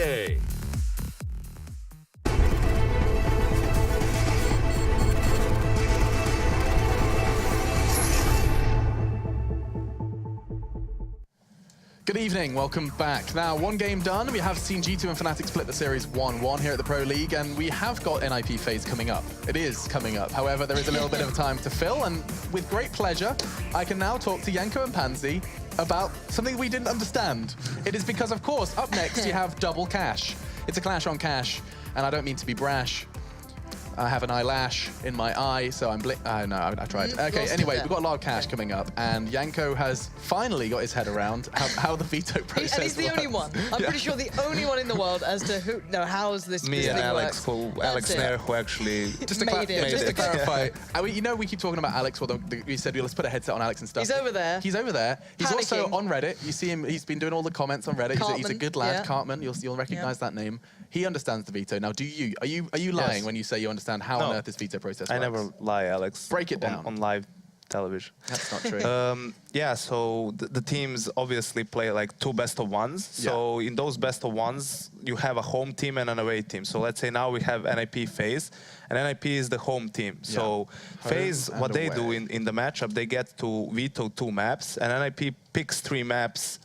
Matchday. Good evening, welcome back. Now, one game done. We have seen G2 and Fnatic split the series 1-1 here at the Pro League, and we have got NiP FaZe coming up. It is coming up. However, there is a little bit of time to fill, and with great pleasure, I can now talk to Yanko and Pansy about something we didn't understand. It is because, of course, up next you have double cash. It's a clash on cash, and I don't mean to be brash. I have an eyelash in my eye, so I'm no, I tried. Okay, anyway, we've got a lot of cash coming up, and Yanko has finally got his head around how the veto process And he's the only one. I'm pretty sure the only one in the world as to who, no, how's this Me this and thing Alex, works. Alex Nair, who actually just to made it. just to clarify, you know we keep talking about Alex, or we said let's put a headset on Alex and stuff. He's over there. He's over there. He's also Panicking. on Reddit. You see him, he's been doing all the comments on Reddit. He's a good lad, yeah. Cartman, you'll recognize that name. He understands the veto. Now, are you lying when you say you understand how on earth this veto process works? I never lie, Alex. Break it down. On live television. That's not true. Yeah, so the teams obviously play like 2 best-of-1s. So in those best-of-1s, you have a home team and an away team. So let's say now we have NiP FaZe, and NiP is the home team. So FaZe, what they do in the matchup, they get to veto 2 maps, and NiP picks 3 maps,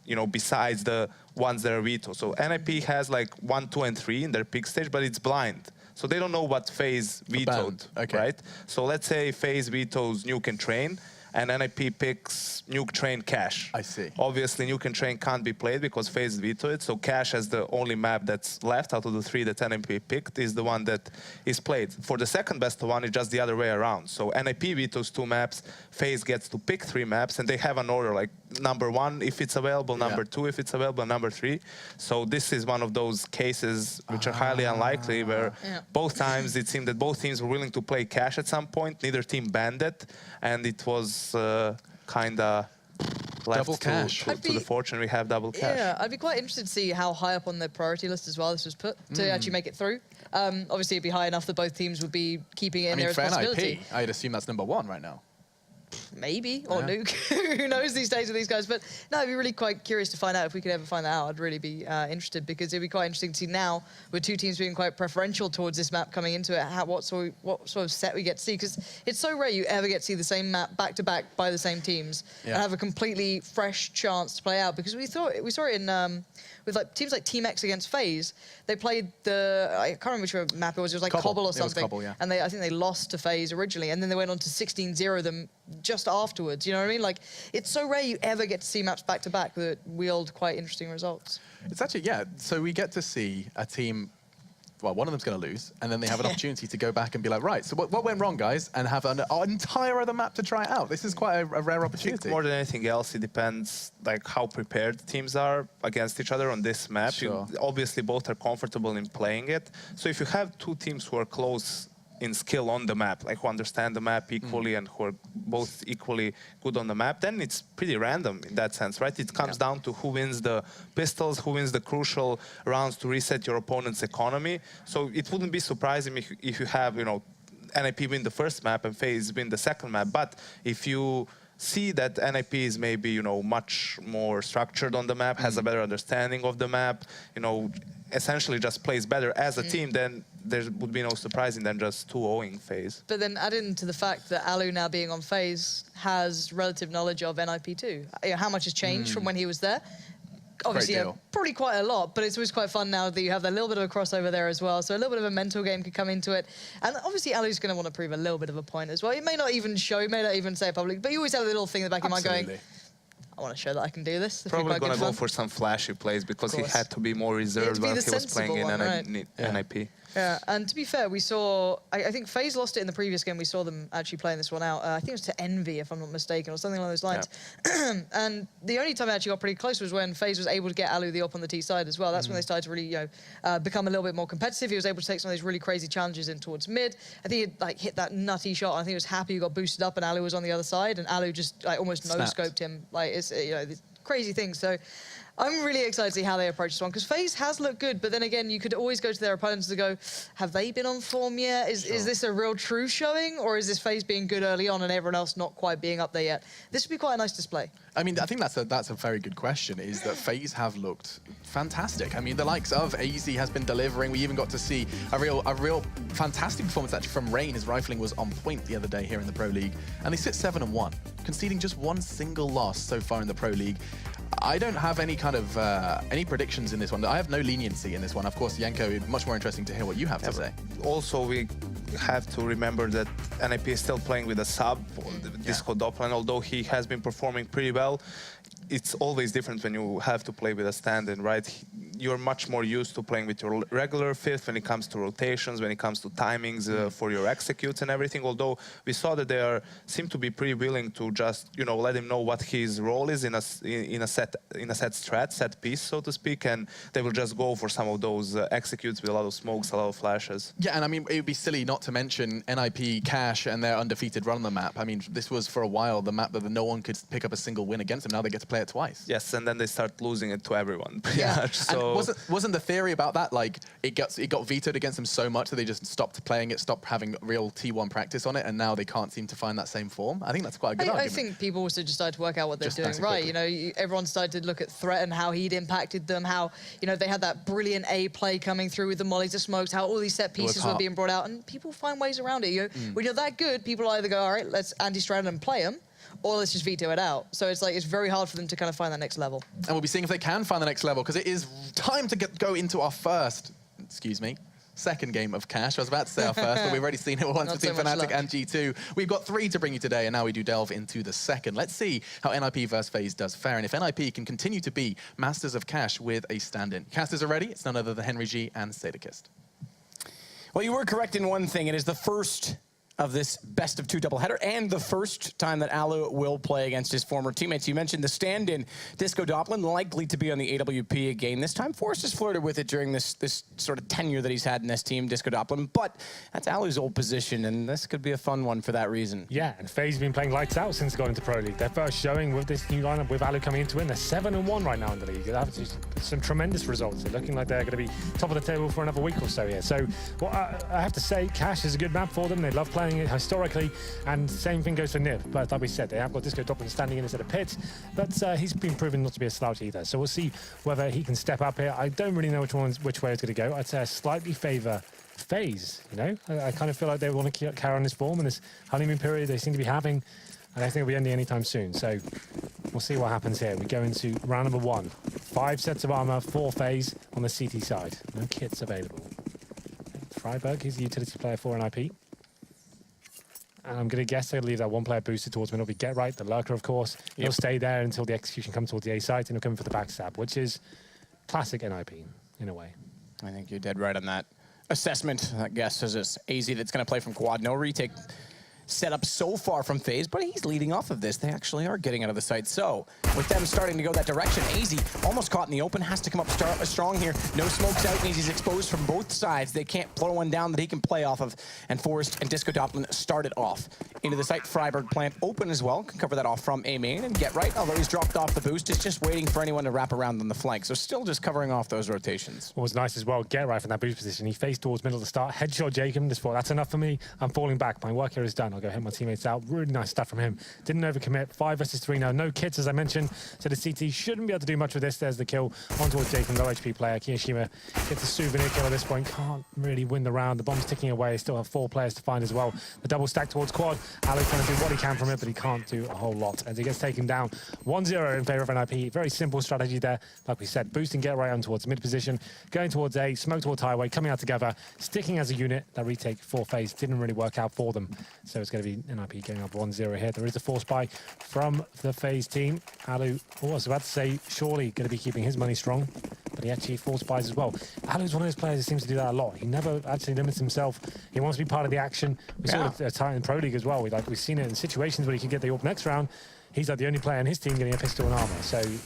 you know, besides the ones that are veto. So NiP has like 1, 2, and 3 in their pick stage, but it's blind. So they don't know what FaZe vetoed, right? So let's say FaZe vetoes Nuke and Train, and NiP picks Nuke, Train, Cash. I see. Obviously, Nuke and Train can't be played because FaZe vetoed it, so Cash, as the only map that's left out of the 3 that NiP picked, is the one that is played. For the second best one, it's just the other way around. So NiP vetoes 2 maps, FaZe gets to pick 3 maps, and they have an order, like number 1 if it's available, number 2 if it's available, number 3. So this is one of those cases which are highly unlikely, where both times it seemed that both teams were willing to play Cash at some point, neither team banned it, and it was kind of left to the fortune we have double cash. Yeah, I'd be quite interested to see how high up on the priority list as well this was put to actually make it through. Obviously, it'd be high enough that both teams would be keeping it in there as a possibility. NiP, I'd assume that's number 1 right now. Maybe, or Nuke. Who knows these days with these guys? But no, I'd be really quite curious to find out if we could ever find that out. I'd really be interested, because it'd be quite interesting to see now, with 2 teams being quite preferential towards this map coming into it, what sort of set we get to see. Because it's so rare you ever get to see the same map back to back by the same teams and have a completely fresh chance to play out. Because we saw it in with like teams like Team X against FaZe. They played I can't remember which map it was. It was like Cobble or something. Cobble, yeah. And I think they lost to FaZe originally, and then they went on to 16-0 them just afterwards. You know what I mean? Like, it's so rare you ever get to see maps back to back that wield quite interesting results. It's actually, so we get to see a team, well, one of them's going to lose, and then they have an opportunity to go back and be like, right, so what went wrong, guys? And have an entire other map to try out. This is quite a rare opportunity. I think more than anything else, it depends like how prepared teams are against each other on this map. Obviously, both are comfortable in playing it. So if you have 2 teams who are close in skill on the map, like who understand the map equally and who are both equally good on the map, then it's pretty random in that sense, right? It comes down to who wins the pistols, who wins the crucial rounds to reset your opponent's economy. So it wouldn't be surprising if you have, you know, NiP win the first map and FaZe win the second map. But if you see that NiP is maybe, you know, much more structured on the map, has a better understanding of the map, you know, essentially just plays better as a team, then there would be no surprising than just 2-0ing FaZe. But then add into the fact that Alu, now being on FaZe, has relative knowledge of NiP too. You know, how much has changed from when he was there? Obviously, probably quite a lot, but it's always quite fun now that you have that little bit of a crossover there as well. So a little bit of a mental game could come into it. And obviously, Alu's going to want to prove a little bit of a point as well. He may not even show, he may not even say it publicly, but you always have a little thing in the back of your mind going, I want to show that I can do this. Probably going to go for some flashy plays because he had to be more reserved when he was playing in NiP. Yeah, and to be fair, we saw, I think FaZe lost it in the previous game. We saw them actually playing this one out. I think it was to Envy, if I'm not mistaken, or something along those lines. And the only time it actually got pretty close was when FaZe was able to get Alu the up on the T side as well. That's when they started to really, you know, become a little bit more competitive. He was able to take some of these really crazy challenges in towards mid. I think he like hit that nutty shot. I think he was happy he got boosted up and Alu was on the other side, and Alu just like almost no-scoped him. Like, it's, you know, crazy things. So I'm really excited to see how they approach this one, because FaZe has looked good, but then again, you could always go to their opponents and go, have they been on form yet? Is this a real true showing, or is this FaZe being good early on and everyone else not quite being up there yet? This would be quite a nice display. I mean, I think that's a very good question, is that FaZe have looked fantastic. I mean, the likes of AZ has been delivering. We even got to see a real fantastic performance actually from Rain. His rifling was on point the other day here in the Pro League, and they sit 7-1, conceding just one single loss so far in the Pro League. I don't have any kind of any predictions in this one. I have no leniency in this one. Of course, Yanko, much more interesting to hear what you have to say. Also, we have to remember that NiP is still playing with a sub, Disco Doppler, and although he has been performing pretty well, it's always different when you have to play with a stand-in, right? You're much more used to playing with your regular fifth when it comes to rotations, when it comes to timings for your executes and everything. Although we saw that they seem to be pretty willing to just, you know, let him know what his role is in a set strat, set piece, so to speak, and they will just go for some of those executes with a lot of smokes, a lot of flashes. Yeah, and I mean, it would be silly not to mention NiP, Cash, and their undefeated run on the map. I mean, this was for a while the map that no one could pick up a single win against them. Now they get to play it twice. Yes, and then they start losing it to everyone. Yeah. So and wasn't the theory about that like it got vetoed against them so much that they just stopped playing it, stopped having real T1 practice on it, and now they can't seem to find that same form? I think that's quite a good argument. I think people also just started to work out what they're doing right. You know, everyone started to look at Threat and how he'd impacted them, how, you know, they had that brilliant A play coming through with the mollies, the smokes, how all these set pieces were being brought out, and people find ways around it. You know, when you're that good, people either go, all right, let's anti-strand and play them, or let's just veto it out. So it's like, it's very hard for them to kind of find that next level. And we'll be seeing if they can find the next level, because it is time to go into our second game of Cash. I was about to say our first, but we've already seen it once between Fnatic and G2. We've got 3 to bring you today, and now we do delve into the second. Let's see how NiP versus FaZe does fare, and if NiP can continue to be masters of Cash with a stand-in. Casters are ready. It's none other than Henry G and Sadakist. Well, you were correct in one thing. It is the first of this best-of-2 doubleheader, and the first time that Alu will play against his former teammates. You mentioned the stand-in, Disco Doppler, likely to be on the AWP again. This time, Forrest has flirted with it during this sort of tenure that he's had in this team, Disco Doppler, but that's Alu's old position, and this could be a fun one for that reason. Yeah, and FaZe have been playing lights out since going into Pro League. Their first showing with this new lineup, with Alu coming into it, they're 7-1 right now in the league. That's some tremendous results. They're looking like they're going to be top of the table for another week or so here. So, well, I have to say, Cash is a good map for them. They love playing it historically. And same thing goes for NiP. But like we said, they have got Disco Doppler standing in instead of Pit, but he's been proven not to be a slouch either. So we'll see whether he can step up here. I don't really know which way it's going to go. I'd say I slightly favour FaZe, you know? I kind of feel like they want to carry on this form and this honeymoon period they seem to be having. And I think it'll be ending anytime soon. So we'll see what happens here. We go into round number 1. 5 sets of armor for FaZe on the CT side. No kits available. Freiberg, he's the utility player for NiP. And I'm going to guess they'll leave that one player boosted towards middle. We get right, the lurker, of course. He'll stay there until the execution comes towards the A site, and he'll come for the backstab, which is classic NiP, in a way. I think you're dead right on that assessment. That guess is this AZ that's going to play from quad. No retake set up so far from FaZe, but he's leading off of this. They actually are getting out of the site. So with them starting to go that direction, AZ almost caught in the open, has to come up strong here. No smokes out, and AZ's exposed from both sides. They can't throw one down that he can play off of, and Forrest and Disco Doppler started off into the site. Freiberg plant open as well, can cover that off from A main, and get right, although he's dropped off the boost, is just waiting for anyone to wrap around on the flank. So still just covering off those rotations. What was nice as well, get right from that boost position. He faced towards middle to start, headshot Jacob, just thought, that's enough for me. I'm falling back, my work here is done. I'll go hit my teammates out. Really nice stuff from him. Didn't overcommit. 5 versus 3 now. No kits, as I mentioned. So the CT shouldn't be able to do much with this. There's the kill on towards Jacob, low HP player. Kiyoshima gets a souvenir kill at this point. Can't really win the round. The bomb's ticking away. Still have 4 players to find as well. The double stack towards quad. Alu's trying to do what he can from it, but he can't do a whole lot as he gets taken down. 1-0 in favor of NiP. Very simple strategy there. Like we said, boosting get right on towards mid position, going towards A, smoke towards highway, coming out together, sticking as a unit. That retake for FaZe didn't really work out for them. So it's going to be NiP getting up 1-0 here. There is a force buy from the FaZe team. Alu, I was about to say, surely going to be keeping his money strong, but he actually force buys as well. Alu's one of those players who seems to do that a lot. He never actually limits himself. He wants to be part of the action. We saw it in Pro League as well. We've seen it in situations where he could get the AWP next round. He's like the only player in his team getting a pistol and armor. So he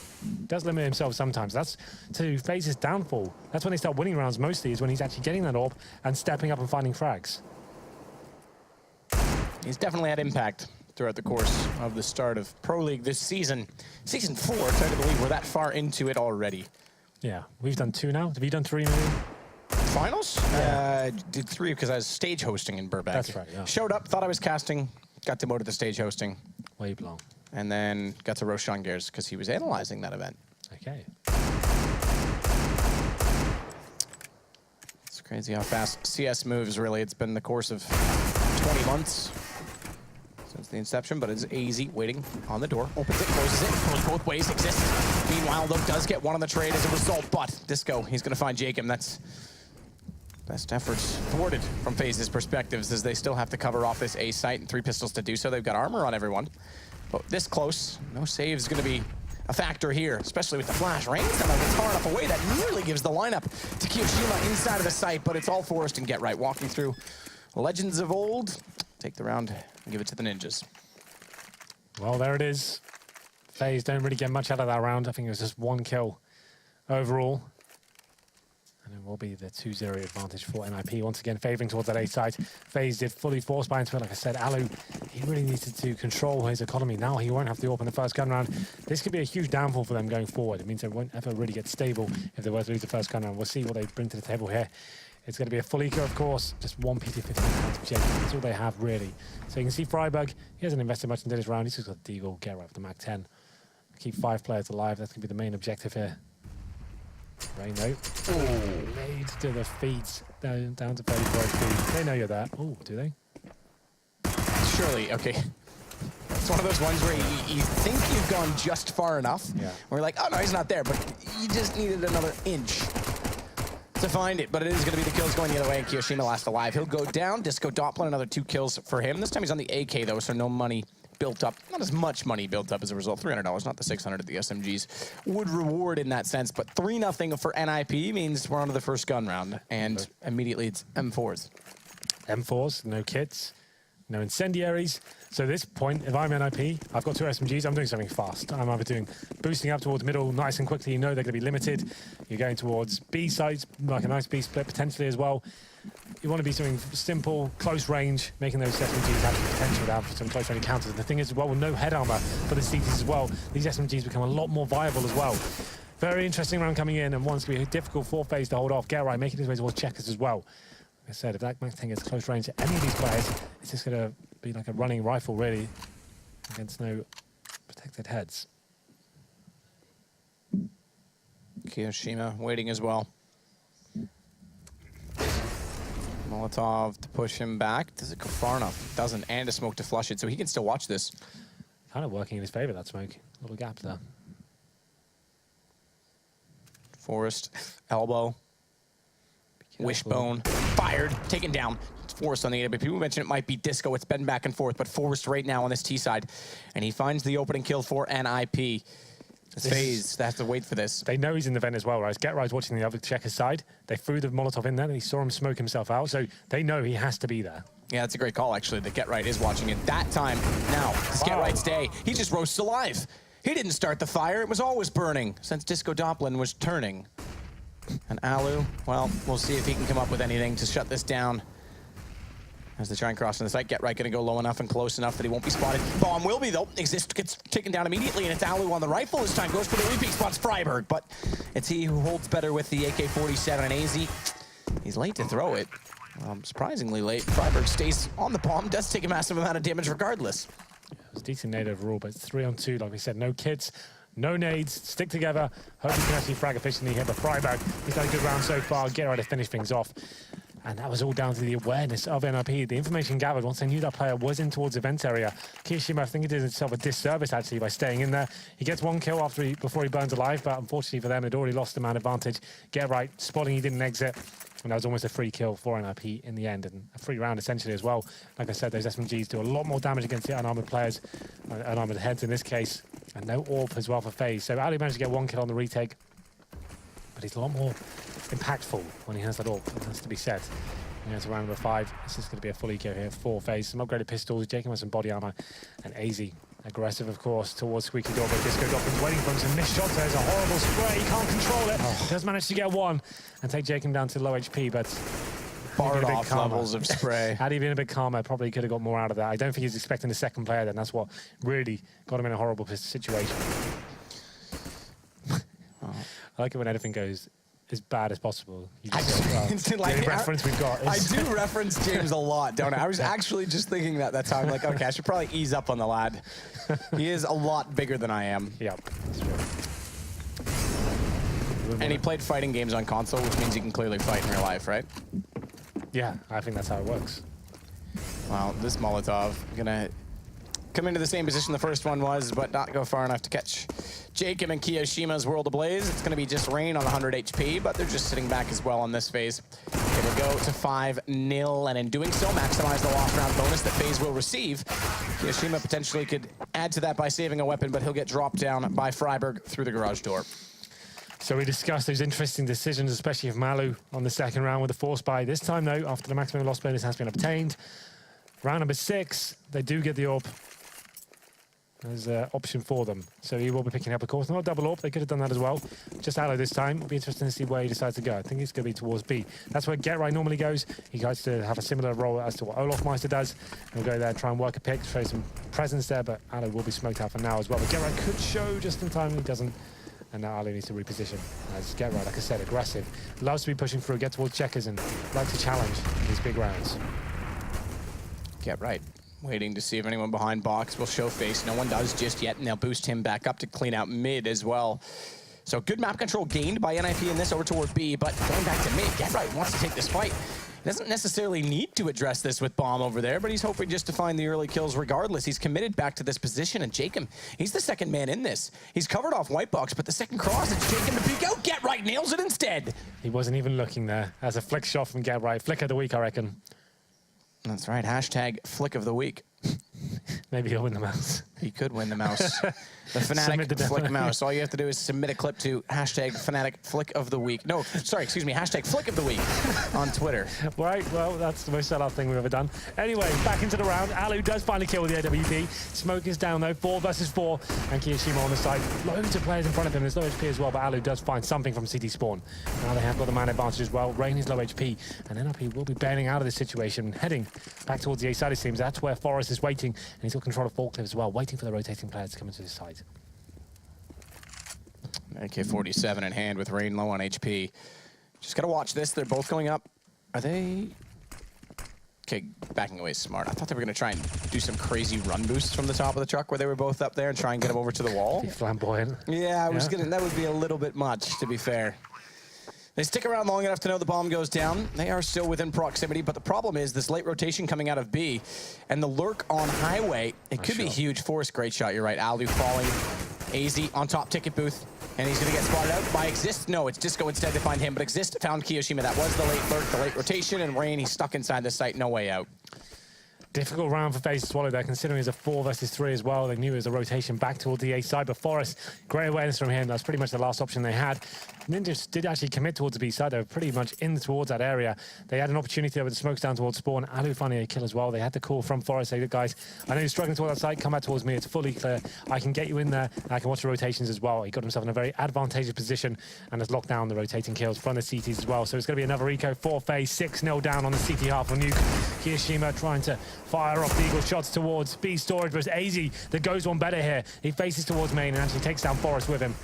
does limit himself sometimes. That's to FaZe's downfall. That's when they start winning rounds mostly, is when he's actually getting that AWP and stepping up and finding frags. He's definitely had impact throughout the course of the start of Pro League this season. Season 4, it's hard to believe we're that far into it already. Yeah, we've done 2 now. Have you done 3 maybe? Finals? Yeah. Did 3 because I was stage hosting in Burbank. That's right, yeah. Showed up, thought I was casting, got demoted to stage hosting. Way belong. And then got to Roshan Gears because he was analyzing that event. Okay. It's crazy how fast CS moves, really. It's been the course of 20 months since the inception, but it's easy, waiting on the door. Opens it, closes it, goes both ways, exists. Meanwhile, though, does get one on the trade as a result, but Disco, he's going to find Jacob. That's best efforts thwarted from FaZe's perspectives as they still have to cover off this A site and 3 pistols to do so. They've got armor on everyone, but this close, no save is going to be a factor here, especially with the flash. Rains them like it's far enough away that nearly gives the lineup to Kiyoshima inside of the site, but it's all Forrest and Get Right walking through legends of old. Take the round and give it to the Ninjas. Well, there it is. FaZe don't really get much out of that round. I think it was just 1 kill overall. And it will be the 2-0 advantage for NiP, once again favouring towards that A site. FaZe did fully force buy into it. Like I said, Alu, he really needed to control his economy. Now he won't have to open the first gun round. This could be a huge downfall for them going forward. It means they won't ever really get stable if they were to lose the first gun round. We'll see what they bring to the table here. It's going to be a full eco, of course. Just 1 PT-15 pounds. That's all they have, really. So you can see Freiburg, he hasn't invested much into this round. He's just got Deagle, get right with the Mac 10. Keep 5 players alive. That's going to be the main objective here. Rain, though. Laid to the feet. Down to 34 HP. They know you're there. Oh, do they? Surely, okay. It's one of those ones where you think you've gone just far enough. Yeah. Where you're like, oh no, he's not there, but you just needed another inch to find it. But it is going to be the kills going the other way, and Kiyoshima last alive. He'll go down. Disco Doppler, another 2 kills for him. This time he's on the AK, though, so no money built up. Not as much money built up as a result. $300, not the $600 that the SMGs would reward in that sense. But 3-0 for NiP means we're on to the first gun round. And immediately it's M4s. M4s, no kits, no incendiaries. So at this point, if I'm NiP, I've got 2 SMGs, I'm doing something fast. I'm either doing boosting up towards middle nice and quickly. You know they're going to be limited. You're going towards B sites, like a nice B split potentially as well. You want to be something simple, close range, making those SMGs have the potential to have some close range encounters. And the thing is, well, with no head armor for the CTs as well, these SMGs become a lot more viable as well. Very interesting round coming in, and one's going to be difficult for FaZe to hold off. Get right, making his way towards checkers as well. Like I said, if that Mac 10 gets close range to any of these players, it's just going to be like a running rifle, really, against no protected heads. Kiyoshima waiting as well. Molotov to push him back. Does it go far enough? It doesn't, and a smoke to flush it, so he can still watch this. Kind of working in his favor, that smoke. A little gap there. Forrest, elbow, wishbone, fired, taken down. It's Forrest on the AWP. People mentioned it might be Disco. It's been back and forth, but Forrest right now on this T side, and he finds the opening kill for NiP. FaZe, they have to wait for this. They know he's in the vent as well, right? Get Right's watching the other checker side. They threw the Molotov in there, and he saw him smoke himself out, so they know he has to be there. Yeah, that's a great call, actually. The Get Right is watching it that time. Now, it's Get Right's day. He just roasts alive. He didn't start the fire. It was always burning since Disco Doppler was turning. And Alu, well, we'll see if he can come up with anything to shut this down. As they try and cross on the site, Get Right going to go low enough and close enough that he won't be spotted. Bomb will be, though. Exist gets taken down immediately, and it's Alu on the rifle this time. Goes for the repeat, spots Freiburg, but it's he who holds better with the AK-47, and AZ, he's late to throw it. Surprisingly late. Freiburg stays on the bomb, does take a massive amount of damage regardless. It was a decent nade overall, but it's 3-on-2, like we said. No kits, no nades, stick together. Hope you can actually frag efficiently here, but Freiburg, he's done a good round so far. Get Right to finish things off. And that was all down to the awareness of NiP. The information gathered once they knew that player was in towards the vent area. Kiyoshima, I think he did himself a disservice, actually, by staying in there. He gets 1 kill before he burns alive, but unfortunately for them, they'd already lost the man advantage. Get Right, spotting he didn't exit. And that was almost a free kill for NiP in the end, and a free round, essentially, as well. Like I said, those SMGs do a lot more damage against the unarmored players, unarmored heads in this case, and no AWP as well for FaZe. So Ali managed to get 1 kill on the retake, but he's a lot more impactful when he has that AWP, it has to be said. And that's round number 5. This is going to be a full eco here for FaZe. Some upgraded pistols, Jacob has some body armor, and AZ aggressive, of course, towards Squeaky Door, but Disco Doppler's waiting for him. Some missed shots. There's a horrible spray. He can't control it. Does manage to get 1 and take Jacob down to low HP, but Barred off levels of spray. Had he been a bit calmer, probably could have got more out of that. I don't think he's expecting the second player then. That's what really got him in a horrible situation. I like it when anything goes as bad as possible. You just go, well, the reference we've got is... I do reference James a lot, don't I? I was actually just thinking that time. Like, okay, I should probably ease up on the lad. He is a lot bigger than I am. Yep, that's true. And he played fighting games on console, which means he can clearly fight in real life, right? Yeah, I think that's how it works. Well, this Molotov gonna come into the same position the first one was, but not go far enough to catch Jacob and Kiyoshima's World Ablaze. It's gonna be just Rain on 100 HP, but they're just sitting back as well on this phase. It'll go to 5-0, and in doing so, maximize the lost round bonus that FaZe will receive. Kiyoshima potentially could add to that by saving a weapon, but he'll get dropped down by Freiburg through the garage door. So we discussed those interesting decisions, especially of Malu on the second round with the force buy. This time, though, after the maximum loss bonus has been obtained, round number 6, they do get the AWP as an option for them. So he will be picking up, of course, not a double AWP. They could have done that as well. Just Aloe this time. It'll be interesting to see where he decides to go. I think it's going to be towards B. That's where Get Right normally goes. He goes to have a similar role as to what Olaf Meister does. He'll go there and try and work a pick, show some presence there, but Aloe will be smoked out for now as well. But Get Right could show just in time. He doesn't. And now Ali needs to reposition. As Get Right, like I said, aggressive. Loves to be pushing through, get towards checkers, and like to challenge these big rounds. Get Right. Waiting to see if anyone behind box will show face. No one does just yet, and they'll boost him back up to clean out mid as well. So good map control gained by NiP in this over toward B, but going back to mid, Get Right wants to take this fight. He doesn't necessarily need to address this with Bomb over there, but he's hoping just to find the early kills regardless. He's committed back to this position, and Jacob, he's the second man in this. He's covered off White Box, but the second cross, it's Jacob to peek out. Get Right nails it instead. He wasn't even looking there. As a flick shot from Get Right. Flick of the week, I reckon. That's right, hashtag flick of the week. Maybe he'll win the mouse. He could win the mouse. The Fnatic Flick mouse. All you have to do is submit a clip to hashtag Fnatic Flick of the Week. No, sorry, excuse me, hashtag Flick of the Week on Twitter. Right, well, that's the most sellout thing we've ever done. Anyway, back into the round. Alu does finally kill with the AWP. Smoke is down, though. 4 versus 4. And Kiyoshima on the side. Loads of players in front of him. There's low HP as well, but Alu does find something from CT spawn. Now they have got the man advantage as well. Rain is low HP. And NiP will be bailing out of this situation, heading back towards the A side, it seems. That's where Forest is waiting. And he's got control of Forklift as well, waiting for the rotating players to come into his side. AK-47 in hand with Rain low on HP. Just gotta watch this. They're both going up. Are they... Okay, backing away is smart. I thought they were gonna try and do some crazy run boosts from the top of the truck where they were both up there and try and get them over to the wall. Be flamboyant. Yeah, I was gonna... That would be a little bit much, to be fair. They stick around long enough to know the bomb goes down. They are still within proximity, but the problem is this late rotation coming out of B and the lurk on highway. It could be huge force. Great shot, you're right. Alu falling. AZ on top ticket booth, and he's gonna get spotted out by Exist. No, it's Disco instead to find him, but Exist found Kiyoshima. That was the late lurk, the late rotation, and Rain, he's stuck inside the site, no way out. Difficult round for FaZe to swallow there, considering it's a 4 versus 3 as well. They knew it was a rotation back towards the A side, but Forest, great awareness from him. That's pretty much the last option they had. Ninjas did actually commit towards the B side. They were pretty much in towards that area. They had an opportunity there with the smokes down towards spawn. Alu finding a kill as well. They had the call from Forest. They said, guys, I know you're struggling towards that side. Come back towards me. It's fully clear. I can get you in there. And I can watch the rotations as well. He got himself in a very advantageous position and has locked down the rotating kills from the CTs as well. So it's going to be another eco for FaZe. 6-0 down on the CT half of Nuke. Kiyoshima trying to fire off the Eagle shots towards B storage, but it's AZ that goes one better here. He faces towards main and actually takes down Forest with him.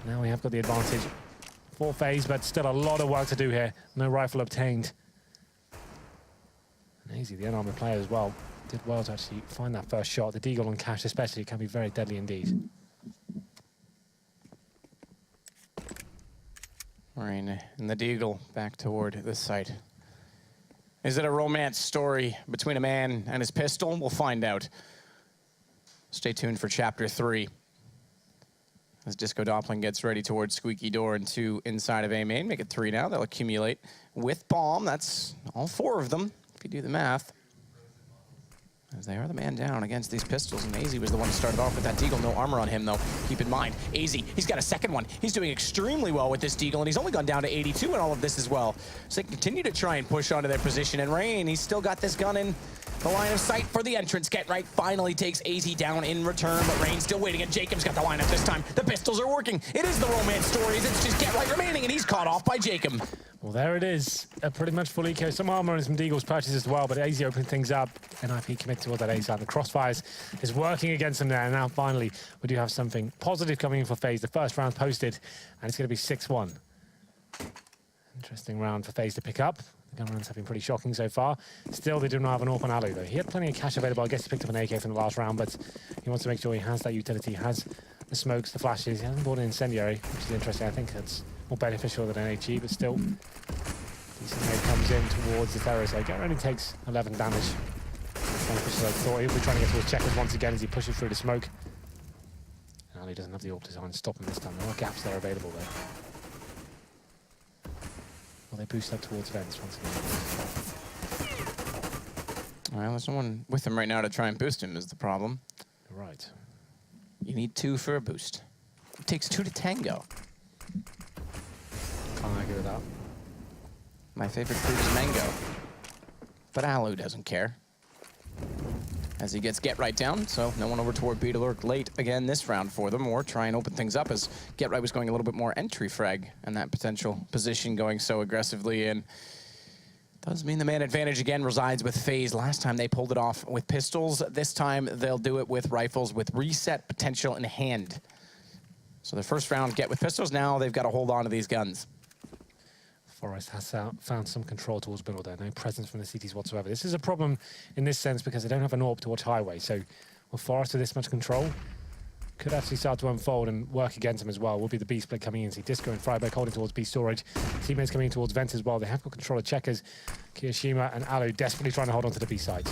Now we have got the advantage for FaZe, but still a lot of work to do here. No rifle obtained. And AZ, the unarmored player as well, did well to actually find that first shot. The Deagle on Cash especially can be very deadly indeed. Rain and the Deagle back toward this site. Is it a romance story between a man and his pistol? We'll find out. Stay tuned for Chapter 3. As Disco Doppling gets ready towards Squeaky Door and 2 inside of A main. Make it 3 now. They'll accumulate with Bomb. That's all 4 of them, if you do the math. As they are the man down against these pistols, and AZ was the one who started off with that Deagle. No armor on him, though. Keep in mind, AZ, he's got a second one. He's doing extremely well with this Deagle, and he's only gone down to 82 in all of this as well. So they continue to try and push onto their position. And Rain, he's still got this gun in the line of sight for the entrance. Get Right finally takes AZ down in return, but Rain's still waiting, and Jacob's got the lineup this time. The pistols are working. It is the romance stories. It's just Get Right remaining, and he's caught off by Jacob. Well, there it is. A pretty much full eco. Some armor and some Deagle's purchased as well, but AZ opening things up. NiP committed towards that A side. The crossfires is working against them there. And now, finally, we do have something positive coming in for FaZe. The first round posted, and it's going to be 6-1. Interesting round for FaZe to pick up. The gun rounds have been pretty shocking so far. Still, they do not have an AWP on Alu, though. He had plenty of cash available. I guess he picked up an AK from the last round, but he wants to make sure he has that utility, has the smokes, the flashes. He hasn't bought an incendiary, which is interesting. I think that's more beneficial than an HE, but still. Decent nade comes in towards the terrorist. So Get only takes 11 damage. Beneficial as I thought. He'll be trying to get towards checkers once again as he pushes through the smoke. And Ali doesn't have the AWP design to stop him this time. There are gaps there available, though. Well, they boost up towards vents once again. Well, there's no one with him right now to try and boost him is the problem. Right. You need 2 for a boost. It takes 2 to tango. Can't argue with that. My favorite fruit is mango. But Alu doesn't care. As he gets Get Right down, so no one over toward B to lurk late again this round for them, or try and open things up as Get Right was going a little bit more entry frag, and that potential position going so aggressively in. Does mean the man advantage again resides with FaZe. Last time they pulled it off with pistols. This time they'll do it with rifles with reset potential in hand. So their first round get with pistols. Now they've got to hold on to these guns. Forest has found some control towards middle there. No presence from the CTs whatsoever. This is a problem in this sense because they don't have an AWP towards highway. So with Forest with this much control, could actually start to unfold and work against them as well. Will be the B split coming in. See Disco and Freiberg holding towards B storage. Teammates coming in towards vents as well. They have got control of checkers. Kiyoshima and Alu desperately trying to hold on to the B side.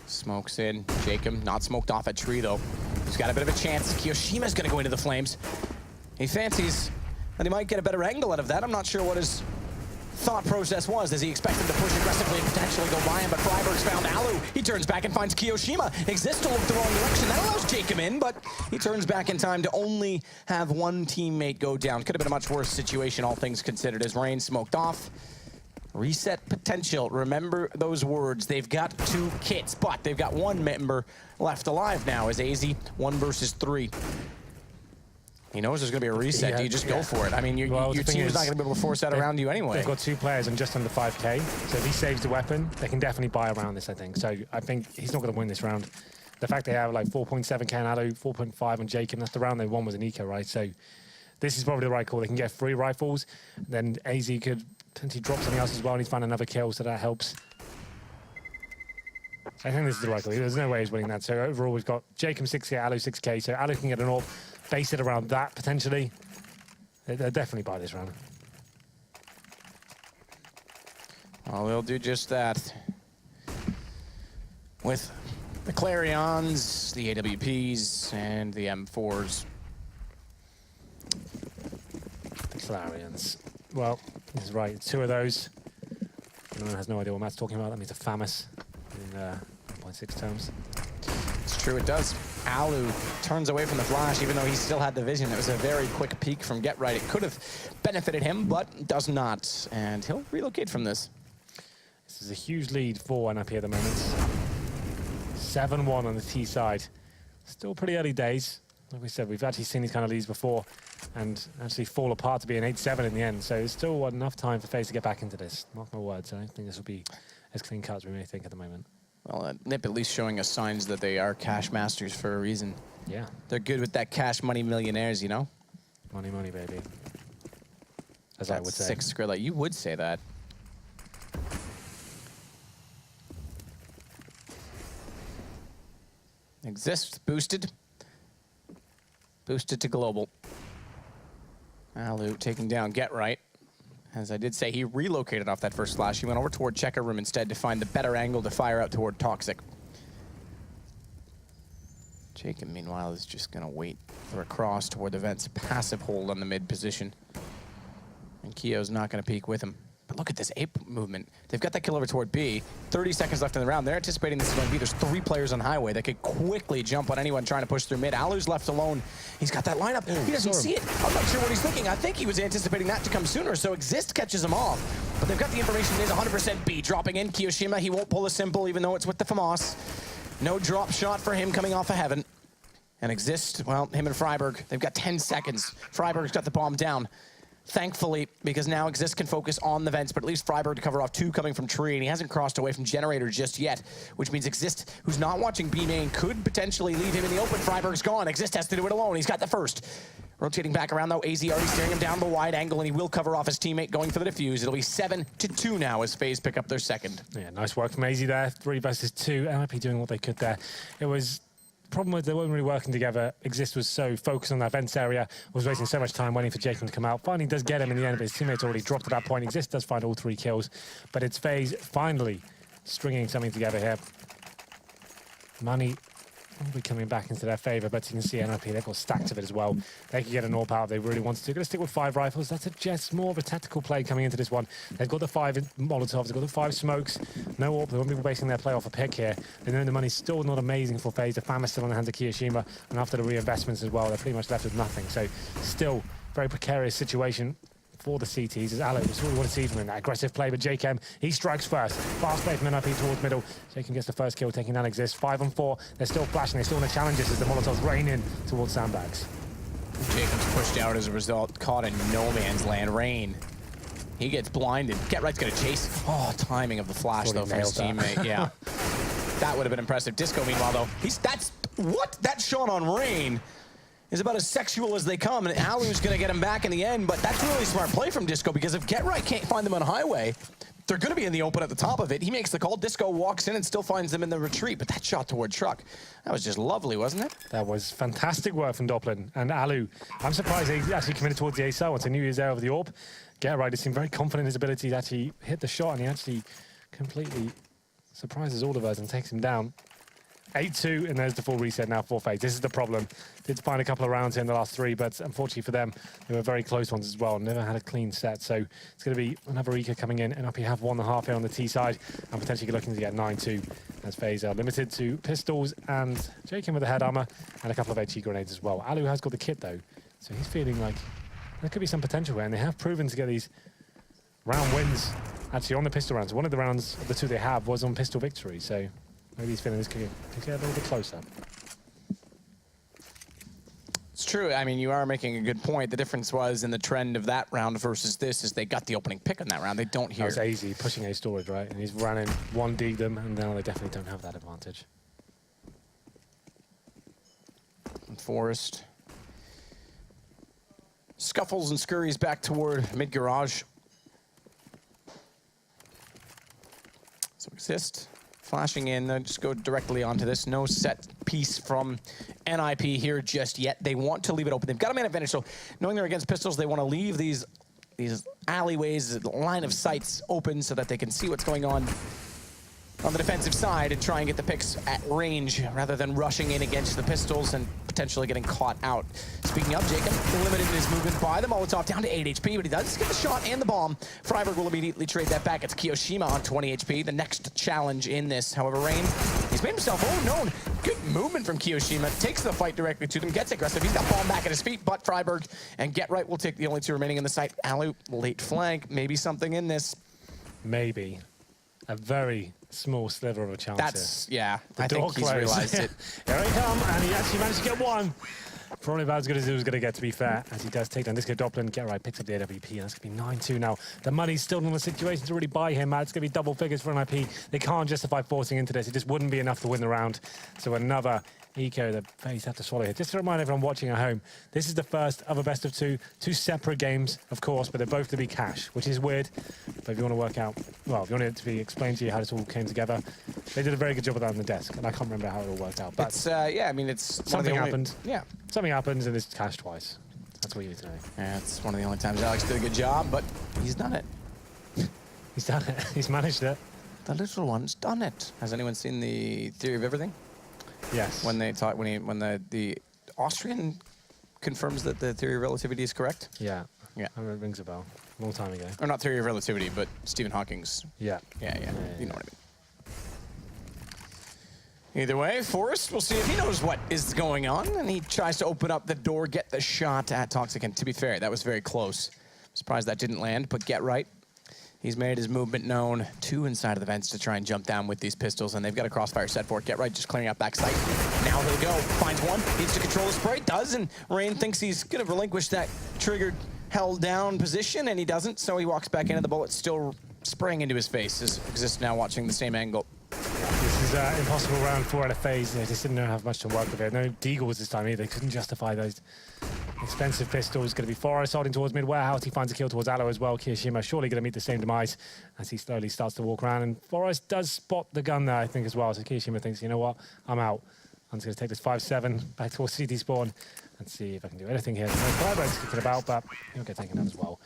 Smokes in. Jacob not smoked off at tree though. He's got a bit of a chance. Kiyoshima's going to go into the flames. He fancies that he might get a better angle out of that. I'm not sure what his thought process was. Does he expect him to push aggressively and potentially go by him? But Freiberg's found Alu. He turns back and finds Kiyoshima. Exists to look the wrong direction. That allows Jacob in, but he turns back in time to only have one teammate go down. Could have been a much worse situation, all things considered, as Rain smoked off. Reset potential. Remember those words. They've got 2 kits, but they've got 1 member left alive now as AZ 1 versus 3. He knows there's going to be a reset. Do you just go for it? I mean, your team is not going to be able to force that around you anyway. They've got 2 players and just under 5k. So if he saves the weapon, they can definitely buy around this, I think. So I think he's not going to win this round. The fact they have like 4.7k on Alu, 4.5 on Jacob, that's the round they won was an eco, right? So this is probably the right call. They can get 3 rifles. Then AZ could potentially drop something else as well, and he's found another kill, so that helps. I think this is the right call. There's no way he's winning that. So overall, we've got Jacob 6k, Alu 6k. So Alu can get an AWP, base it around that potentially. They'll definitely buy this round. Well, they'll do just that. With the Clarions, the AWPs, and the M4s. The Clarions. Well, he's right. 2 of those. Anyone has no idea what Matt's talking about. That means a FAMAS in 1.6 terms. It's true, it does. Alu turns away from the flash, even though he still had the vision. It was a very quick peek from Get Right. It could have benefited him, but does not. And he'll relocate from this. This is a huge lead for NiP at the moment. 7-1 on the T side. Still pretty early days. Like we said, we've actually seen these kind of leads before and actually fall apart to be an 8-7 in the end. So there's still enough time for FaZe to get back into this. Mark my words, I don't think this will be as clean cut as we may think at the moment. Well, NiP at least showing us signs that they are cash masters for a reason. Yeah. They're good with that cash money millionaires, you know? Money, money, baby. As That's I would say. 6 Skrilla. You would say that. Exists, boosted. Boosted to global. Alu taking down Get Right. As I did say, he relocated off that first flash. He went over toward Checker Room instead to find the better angle to fire out toward Toxic. Jacob, meanwhile, is just going to wait for a cross toward the vents. Passive hold on the mid position. And Kio's not going to peek with him. But look at this A movement. They've got that kill over toward B. 30 seconds left in the round. They're anticipating this is going to be. There's 3 players on highway that could quickly jump on anyone trying to push through mid. Alu's left alone. He's got that lineup. He doesn't see it. I'm not sure what he's thinking. I think he was anticipating that to come sooner, so Exist catches him off. But they've got the information. It is 100% B. Dropping in Kiyoshima. He won't pull a simple, even though it's with the FAMAS. No drop shot for him coming off of Heaven. And Exist, well, him and Freiburg, they've got 10 seconds. Freiburg's got the bomb down. Thankfully, because now Exist can focus on the vents, but at least Freiburg to cover off 2 coming from Tree, and he hasn't crossed away from Generator just yet, which means Exist, who's not watching B main, could potentially leave him in the open. Freiburg's gone. Exist has to do it alone. He's got the first. Rotating back around, though, AZ already steering him down the wide angle, and he will cover off his teammate going for the defuse. It'll be 7-2 now as FaZe pick up their second. Yeah, nice work from AZ there. 3 versus 2. NiP doing what they could there. It was... problem was they weren't really working together. Exist was so focused on that vents area, was wasting so much time waiting for Jacob to come out. Finally does get him in the end, but his teammates already dropped at that point. Exist does find all 3 kills, but it's FaZe finally stringing something together here. Money will be coming back into their favor, but you can see NiP, they've got stacks of it as well. They could get an AWP out if they really wanted to. Going to stick with 5 rifles. That's just more of a tactical play coming into this one. They've got the 5 Molotovs, they've got the 5 smokes. No AWP, they won't be basing their play off a pick here. They know the money's still not amazing for FaZe. The FAM is still on the hands of Kiyoshima, and after the reinvestments as well, they're pretty much left with nothing. So still very precarious situation for the CTs as Alu. That's what we want to see from him, that aggressive play, but JKM, he strikes first. Fast play from NiP towards middle. JKM gets the first kill, taking down Exist. 5 on 4. They're still flashing, they still want to challenge this as the Molotovs rain in towards sandbags. Jacob's pushed out as a result, caught in no man's land. Rain. He gets blinded. Get Right's gonna chase. Oh, timing of the flash though from his teammate. Yeah, that would have been impressive. Disco, meanwhile, though, that shot on Rain is about as sexual as they come, and Alu's gonna get him back in the end, but that's really smart play from Disco, because if Get Right can't find them on highway, they're gonna be in the open at the top of it. He makes the call, Disco walks in and still finds them in the retreat, but that shot toward Truck, that was just lovely, wasn't it? That was fantastic work from Doplin and Alu. I'm surprised they actually committed towards the ASL once they knew he was there over the AWP. Get Right, he seemed very confident in his ability to actually hit the shot, and he actually completely surprises all of us and takes him down. 8-2, and there's the full reset now for FaZe. This is the problem. Did find a couple of rounds here in the last 3, but unfortunately for them, they were very close ones as well. Never had a clean set, so it's going to be another Eco coming in. NiP have 1.5 here on the T side, and potentially looking to get 9-2 as FaZe are limited to pistols and Jacob with the head armor and a couple of HE grenades as well. Alu has got the kit though, so he's feeling like there could be some potential here, and they have proven to get these round wins actually on the pistol rounds. One of the rounds of the 2 they have was on pistol victory, so maybe he's feeling this could get a little bit closer. It's true. I mean, you are making a good point. The difference was in the trend of that round versus this is they got the opening pick on that round. They don't hear. That was AZ pushing A storage, right? And he's running 1D'd them, and now they definitely don't have that advantage. And Forest scuffles and scurries back toward mid garage. So Exist. Flashing in, just go directly onto this. No set piece from NiP here just yet. They want to leave it open. They've got a man advantage, so knowing they're against pistols, they want to leave these alleyways, line of sights open so that they can see what's going on the defensive side and try and get the picks at range rather than rushing in against the pistols and potentially getting caught out. Speaking of, Jacob limited in his movement by the Molotov down to 8 HP, but he does get the shot and the bomb. Freiburg will immediately trade that back. It's Kiyoshima on 20 HP, the next challenge in this. However, Rain, he's made himself known. Good movement from Kiyoshima, takes the fight directly to them, gets aggressive. He's got bomb back at his feet, but Freiburg and Get Right will take the only 2 remaining in the site. Alu, late flank, maybe something in this. Maybe. A very small sliver of a chance. That's, here. yeah, The I think he's realized it. Here he comes, and he actually managed to get one. Probably about as good as he was going to get, to be fair, as he does take down Disco Doplin. Get Right, picks up the AWP, and that's going to be 9-2 now. The money's still not in the situation to really buy him. It's going to be double figures for NiP. They can't justify forcing into this. It just wouldn't be enough to win the round. So another Eco that FaZe have to swallow here. Just to remind everyone watching at home, this is the first of a best of 2. 2 separate games, of course, but they're both to be cash, which is weird. But if you want to work out, well, if you want it to be explained to you how this all came together, they did a very good job of that on the desk, and I can't remember how it all worked out. But It's, yeah, I mean, it's something happened. Yeah. Something happens, and it's cash twice. That's what you need to know. Yeah, it's one of the only times Alex did a good job, but he's done it. He's done it. He's managed it. The little one's done it. Has anyone seen the Theory of Everything? Yes. When they talk, when the Austrian confirms that the theory of relativity is correct. Yeah. Yeah. It rings a bell. long time ago. Or not theory of relativity, but Stephen Hawking's. Yeah. Yeah. You know what I mean. Either way, Forrest, we'll see if he knows what is going on, and he tries to open up the door, get the shot at Toxic. And to be fair, that was very close. Surprised that didn't land, but Get Right. He's made his movement known. 2 inside of the vents to try and jump down with these pistols, and they've got a crossfire set for it. Get Right just clearing up backside. Now he'll go. Finds one. Needs to control the spray. Does, and Rain thinks he's going to relinquish that triggered, held down position, and he doesn't, so he walks back into the bullet, still spraying into his face. As Exist now watching the same angle. This is an impossible round 4 out of FaZe. They just didn't have much to work with it. No Deagles this time either. They couldn't justify those expensive pistols. Going to be Forrest holding towards mid-warehouse. He finds a kill towards Aloe as well. Kirishima surely going to meet the same demise as he slowly starts to walk around. And Forrest does spot the gun there, I think, as well. So Kirishima thinks, you know what, I'm out. I'm just going to take this 5-7 back towards CT spawn and see if I can do anything here. There's no firebreaks kicking about, but he'll get taken down as well.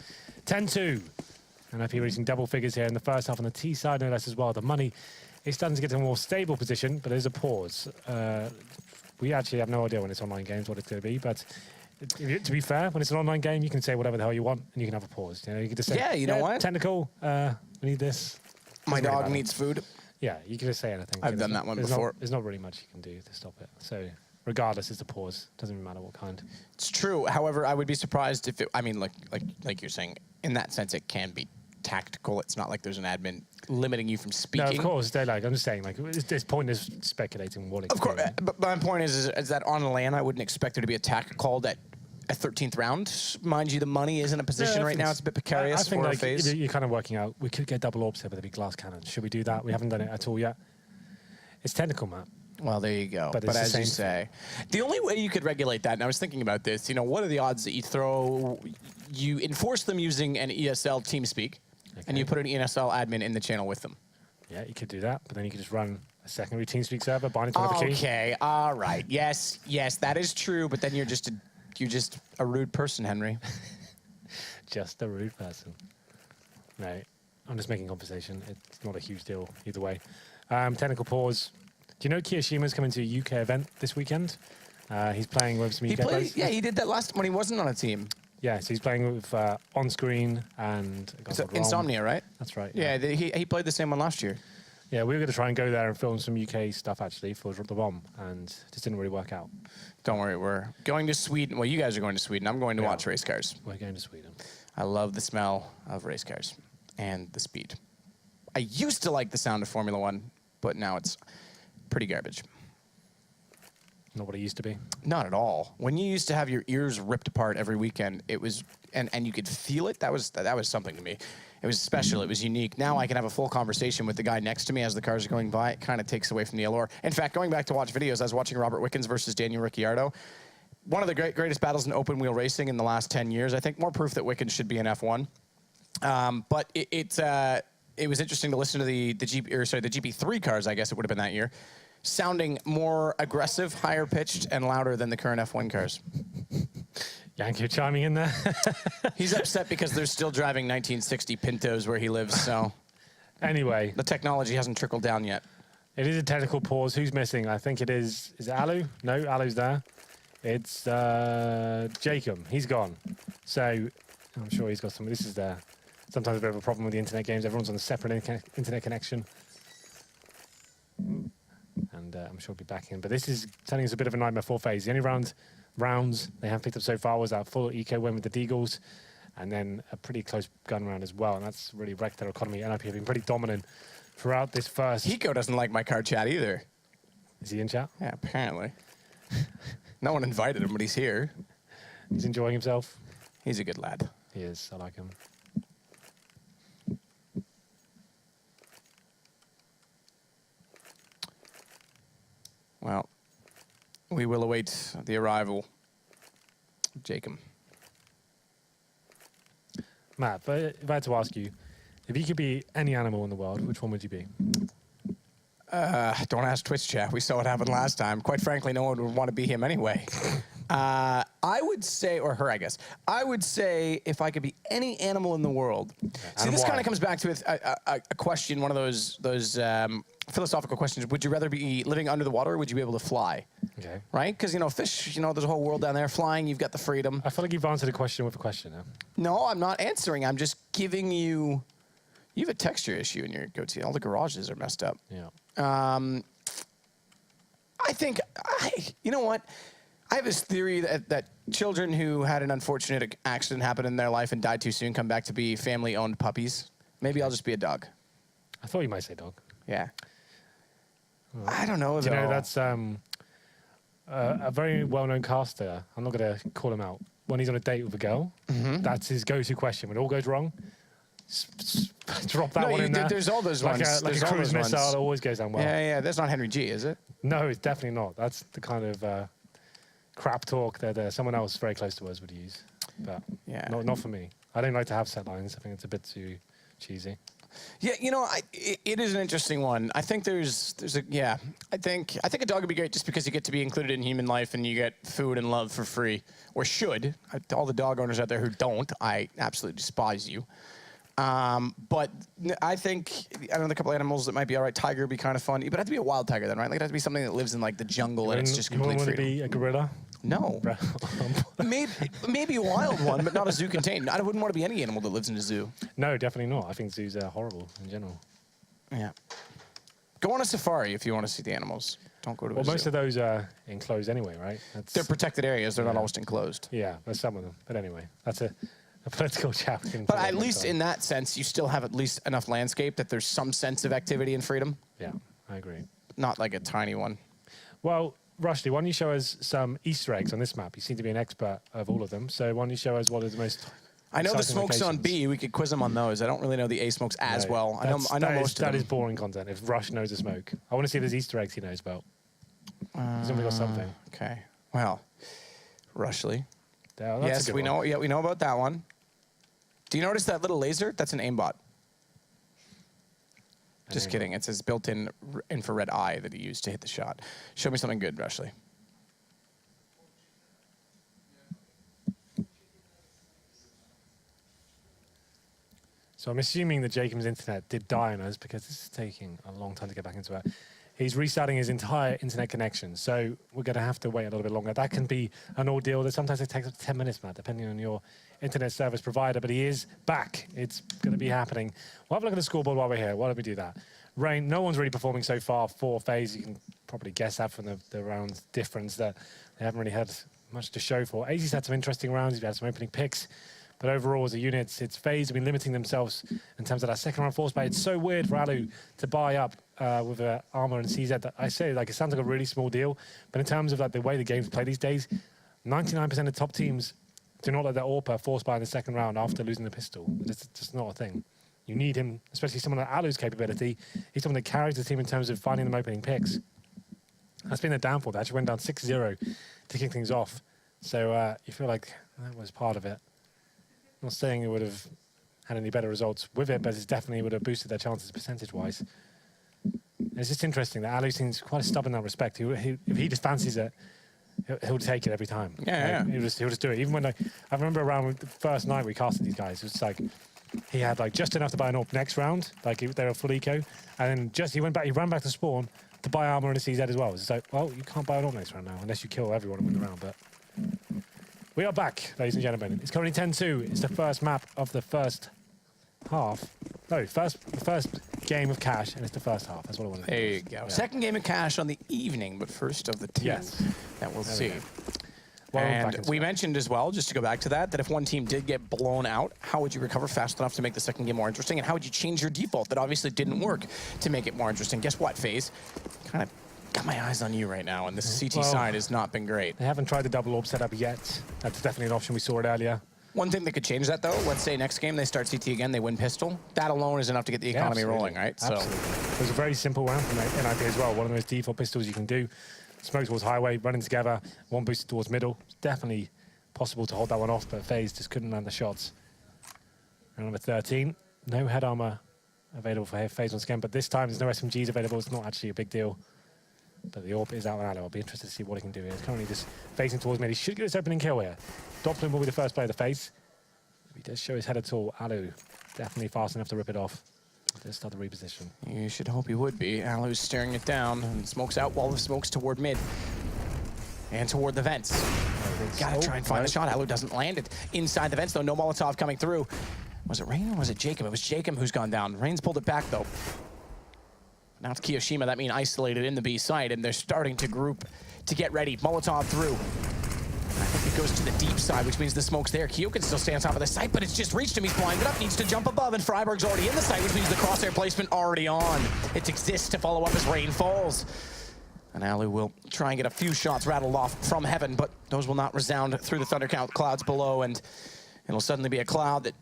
10-2. And NiP reaching double figures here in the first half on the T side, no less as well. The money is starting to get to a more stable position, but there's a pause. We actually have no idea when it's online games what it's going to be, but to be fair, when it's an online game, you can say whatever the hell you want, and you can have a pause. You know, you can just say, yeah, you know what? Technical, we need this. My dog needs food. Yeah, you can just say anything. I've done that one before. There's not really much you can do to stop it. So regardless, it's a pause. Doesn't even matter what kind. It's true. However, I would be surprised if it, I mean, like you're saying, in that sense, it can be tactical. It's not like there's an admin limiting you from speaking. No, of course. I'm just saying, like, this point is speculating what it Of course, but my point is that on LAN, I wouldn't expect there to be a tack called at a 13th round. Mind you, the money is in a position right now. It's a bit precarious I think for like, FaZe. you're kind of working out, we could get double orbs here, but there'd be glass cannons. Should we do that? We haven't done it at all yet. It's technical, Matt. Well, there you go. But as you say, the only way you could regulate that, and I was thinking about this, you know, what are the odds that you enforce them using an ESL TeamSpeak, and you put an ESL admin in the channel with them? Yeah, you could do that, but then you could just run a secondary TeamSpeak server, bind it to another key. Okay, all right. Yes, that is true, but then you're just a rude person, Henry. Just a rude person. No, I'm just making conversation. It's not a huge deal either way. Technical pause. Do you know Kirishima's coming to a UK event this weekend? He's playing with some UK players. Yeah, he did that last when he wasn't on a team. Yeah, so he's playing with On Screen and Insomnia, right? That's right. Yeah, he played the same one last year. Yeah, we were going to try and go there and film some UK stuff actually for Drop the Bomb, and just didn't really work out. Don't worry, we're going to Sweden. Well, you guys are going to Sweden. I'm going to watch race cars. We're going to Sweden. I love the smell of race cars and the speed. I used to like the sound of Formula One, but now it's pretty garbage. Not what it used to be. Not at all. When you used to have your ears ripped apart every weekend, it was, and you could feel it. That was something to me. It was special. It was unique. Now I can have a full conversation with the guy next to me as the cars are going by. It kind of takes away from the allure. In fact, going back to watch videos, I was watching Robert Wickens versus Daniel Ricciardo. One of the greatest battles in open wheel racing in the last 10 years. I think more proof that Wickens should be in F1. But it was interesting to listen to the GP3 cars. I guess it would have been that year, sounding more aggressive, higher pitched, and louder than the current F1 cars. Yankee chiming in there. He's upset because they're still driving 1960 Pintos where he lives, so. Anyway. The technology hasn't trickled down yet. It is a technical pause. Who's missing? I think it is it Alu? No, Alu's there. It's Jacob. He's gone. So I'm sure he's got some. This is there. Sometimes a bit of a problem with the internet games. Everyone's on a separate internet connection. And I'm sure he'll be back in. But this is telling us a bit of a nightmare for FaZe. The only rounds they have picked up so far was that full eco win with the Deagles, and then a pretty close gun round as well. And that's really wrecked their economy. NiP have been pretty dominant throughout this first. Hiko doesn't like my car chat either. Is he in chat? Yeah, apparently. No one invited him, but he's here. He's enjoying himself. He's a good lad. He is. I like him. Well, we will await the arrival of Jacob. Matt, if I had to ask you, if you could be any animal in the world, which one would you be? Don't ask Twitch chat. We saw what happened last time. Quite frankly, no one would want to be him anyway. I would say, or her, I guess. I would say if I could be any animal in the world. See, this kind of comes back to a question, one of those philosophical questions. Would you rather be living under the water, or would you be able to fly? Okay. right? Because, you know, fish, you know, there's a whole world down there flying. You've got the freedom. I feel like you've answered a question with a question now. No, I'm not answering. I'm just giving you... You have a texture issue in your goatee. All the garages are messed up. Yeah. I think, you know what? I have this theory that children who had an unfortunate accident happen in their life and died too soon come back to be family-owned puppies. Maybe I'll just be a dog. I thought you might say dog. Yeah. I don't know, Do though. you know, that's a very well-known caster. I'm not going to call him out. When he's on a date with a girl, that's his go-to question. When it all goes wrong, drop that one in there. There's all those ones. Like There's a all cruise those missile, ones. it always goes down well. Yeah. That's not Henry G, is it? No, it's definitely not. That's the kind of crap talk that someone else very close to us would use. But Yeah. not for me. I don't like to have set lines. I think it's a bit too cheesy. Yeah, you know, it is an interesting one. I think there's a I think a dog would be great just because you get to be included in human life and you get food and love for free, or should. All the dog owners out there who don't, I absolutely despise you. But I think another couple animals that might be all right. Tiger would be kind of fun, but it'd have to be a wild tiger then, right? Like it has to be something that lives in like the jungle and it's just You complete wouldn't want to freedom. be a gorilla? No, maybe a wild one, but not a zoo contained. I wouldn't want to be any animal that lives in a zoo. No, definitely not. I think zoos are horrible in general. Yeah. Go on a safari if you want to see the animals. Don't go to a Well, zoo. most of those are enclosed anyway, right? They're protected areas. They're not always enclosed. Yeah, there's some of them. But anyway, that's a political chat. But at least in that sense, you still have at least enough landscape that there's some sense of activity and freedom. Yeah, I agree. Not like a tiny one. Well, Rushdie, why don't you show us some Easter eggs on this map? You seem to be an expert of all of them. So why don't you show us what are the most I know the exciting smokes on locations? B. We could quiz them on those. I don't really know the A smokes as No, well. I know most of that them. is boring content. If Rush knows the smoke, I want to see if there's Easter eggs he knows about. He's only got something. Okay. Well, Rushley. Yeah, that's a Yes, good we one. know. Yeah, we know about that one. Do you notice that little laser? That's an aimbot. Just aimbot. kidding. It's his built-in infrared eye that he used to hit the shot. Show me something good, Rushley. So I'm assuming that Jacob's internet did die on us because this is taking a long time to get back into it. He's restarting his entire internet connection, so we're going to have to wait a little bit longer. That can be an ordeal. That sometimes it takes up to 10 minutes, Matt, depending on your internet service provider, but he is back. It's going to be happening. We'll have a look at the scoreboard while we're here. Why don't we do that? Rain, no one's really performing so far for FaZe. You can probably guess that from the round difference that they haven't really had much to show for. AZ's had some interesting rounds. He's had some opening picks. But overall, as a unit, it's FaZe have been limiting themselves in terms of that second round force play. It's so weird for Alu to buy up with armor and CZ. That I say, like, it sounds like a really small deal. But in terms of like the way the game's played these days, 99% of top teams do not let their AWPer force buy in the second round after losing the pistol. It's just not a thing. You need him, especially someone like Alu's capability. He's someone that carries the team in terms of finding them opening picks. That's been the downfall. They actually went down 6-0 to kick things off. So you feel like that was part of it. Not saying it would have had any better results with it, but it definitely would have boosted their chances percentage-wise. It's just interesting that Alu seems quite stubborn in that respect. If he just fancies it, he'll take it every time. Yeah. He'll just do it. Even when I remember around the first night we casted these guys, it was like he had like just enough to buy an AWP next round, like they were full eco, and then he ran back to spawn to buy armor and a CZ as well. It's like, well, you can't buy an AWP next round now unless you kill everyone and win the round. But we are back, ladies and gentlemen. It's currently 10-2. It's the first map of the first half. No, the first game of Cash, and it's the first half. That's what I want to There you go. Yeah. Second game of Cash on the evening, but first of the two Yes. that we'll There see. we go. Well, back And into we it. mentioned as well, just to go back to that if one team did get blown out, how would you recover fast enough to make the second game more interesting? And how would you change your default that obviously didn't work to make it more interesting? Guess what, FaZe? Kind of got my eyes on you right now, and the CT Well, side has not been great. They haven't tried the double AWP setup yet. That's definitely an option. We saw it earlier. One thing that could change that, though, let's say next game they start CT again, they win pistol. That alone is enough to get the economy absolutely. rolling, right? Absolutely. It was a very simple round from NiP as well. One of those default pistols you can do. Smoke towards highway, running together, one boost towards middle. It's definitely possible to hold that one off, but FaZe just couldn't land the shots. Round number 13. No head armor available for FaZe once again, but this time there's no SMGs available. It's not actually a big deal. But the AWP is out on Alu. I'll be interested to see what he can do here. He's currently just facing towards mid. He should get his opening kill here. Doppelin will be the first player to face. If he does show his head at all, Alu definitely fast enough to rip it off. Let's start the reposition. You should hope he would be. Alu's staring it down, and smoke's out while the smoke's toward mid. and toward the vents. Gotta try and find a shot. Alu doesn't land it. Inside the vents, though, no Molotov coming through. Was it Rain or was it Jacob? It was Jacob who's gone down. Rain's pulled it back, though. Now it's Kiyoshima. That means isolated in the B side, and they're starting to group to get ready. Molotov through. I think it goes to the deep side, which means the smoke's there. Kyo can still stay on top of the site, but it's just reached him. He's blinded up, needs to jump above, and Freiburg's already in the site, which means the crosshair placement already on. It exists to follow up as rain falls. And Alu will try and get a few shots rattled off from heaven, but those will not resound through the thunder clouds below, and it'll suddenly be a cloud that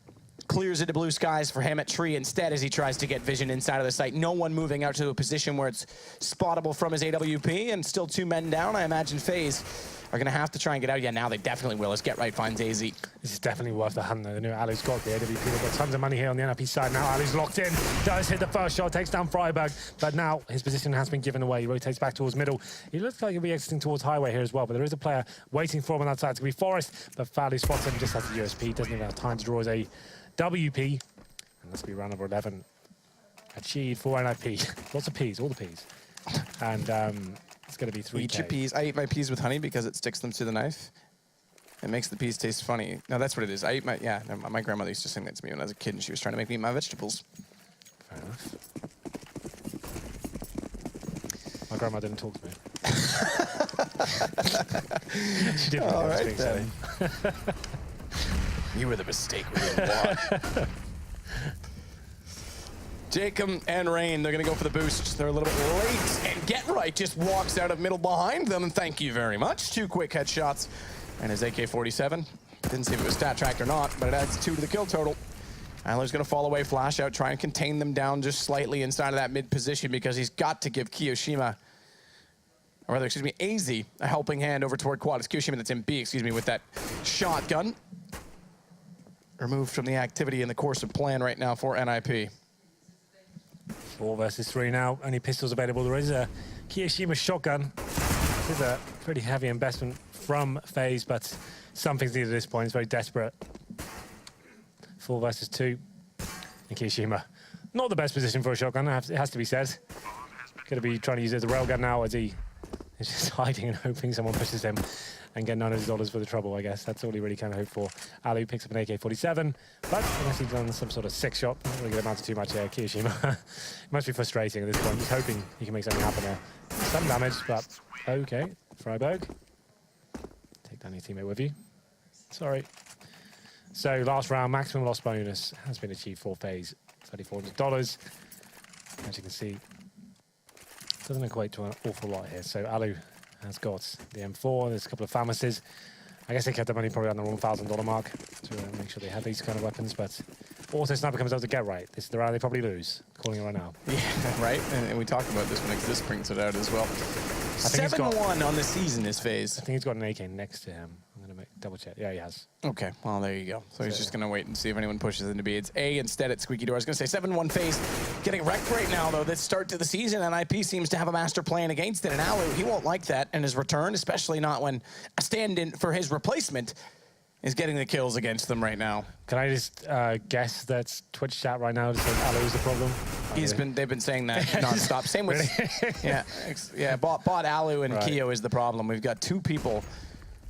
clears into blue skies for him at Tree instead as he tries to get vision inside of the site. No one moving out to a position where it's spottable from his AWP, and still 2 men down. I imagine FaZe are going to have to try and get out. Yeah, now they definitely will as Get Right finds AZ. This is definitely worth the hunt, though. They know Alu's got the AWP. They've got tons of money here on the NiP side. Now Alu's locked in, does hit the first shot, takes down Freiburg, but now his position has been given away. He rotates back towards middle. He looks like he'll be exiting towards highway here as well, but there is a player waiting for him on that side. It's going to be Forest, but Falu spots him, just has the USP, doesn't even have time to draw his AWP. And this will be round number 11. Achieved for NiP. Lots of Ps, all the Ps. And it's going to be 3K. Eat your peas. I eat my peas with honey because it sticks them to the knife. It makes the peas taste funny. No, that's what it is. I eat my, yeah, my grandmother used to sing that to me when I was a kid, and she was trying to make me eat my vegetables. Fair enough. My grandma didn't talk to me. She didn't. All right, then. You were the mistake we didn't want. Jacob and Rain, they're going to go for the boost. They're a little bit late, and Get Right just walks out of middle behind them. Thank you very much. 2 quick headshots, and his AK-47. Didn't see if it was stat tracked or not, but it adds 2 to the kill total. Adler's going to fall away, flash out, try and contain them down just slightly inside of that mid position because he's got to give Kiyoshima, or rather, excuse me, AZ, a helping hand over toward quad. It's Kiyoshima that's in B, excuse me, with that shotgun. Removed from the activity in the course of plan right now for NiP. 4 versus 3 now. Only pistols available. There is a Kiyoshima shotgun. This is a pretty heavy investment from FaZe, but something's needed at this point. It's very desperate. 4 versus 2. And Kiyoshima, not the best position for a shotgun, it has to be said. Going to be trying to use it as a railgun now as he is just hiding and hoping someone pushes him and get $900 for the trouble, I guess. That's all he really kind of hoped for. Alu picks up an AK-47, but unless he's done some sort of sick shot, not really going to amount to too much here. Kiyoshima, it must be frustrating at this point. Just hoping he can make something happen there. Some damage, but okay. Freiburg, take down your teammate with you. Sorry. So last round, maximum loss bonus has been achieved for FaZe, $3,400. As you can see, doesn't equate to an awful lot here. So Alu has got the M4, there's a couple of Famases. I guess they kept the money probably on the $1,000 mark to make sure they had these kind of weapons, but also Sniper comes out to Get Right. This is the round they probably lose, calling it right now. Yeah, right? And we talked about this when this brings it out as well. 7-1 on the season is FaZe. I think he's got an AK next to him. I'm going to double check. Yeah, he has. Okay, well, there you go. So he's just going to wait and see if anyone pushes into B. It's A instead at Squeaky Door. I was going to say 7-1 FaZe getting wrecked right now, though. This start to the season, and NiP seems to have a master plan against it. And Alu, he won't like that in his return, especially not when a stand-in for his replacement is getting the kills against them right now. Can I just guess that Twitch chat right now says Alu is the problem? They've been saying that nonstop. Same with, bot Alu and Kyo is the problem. We've got 2 people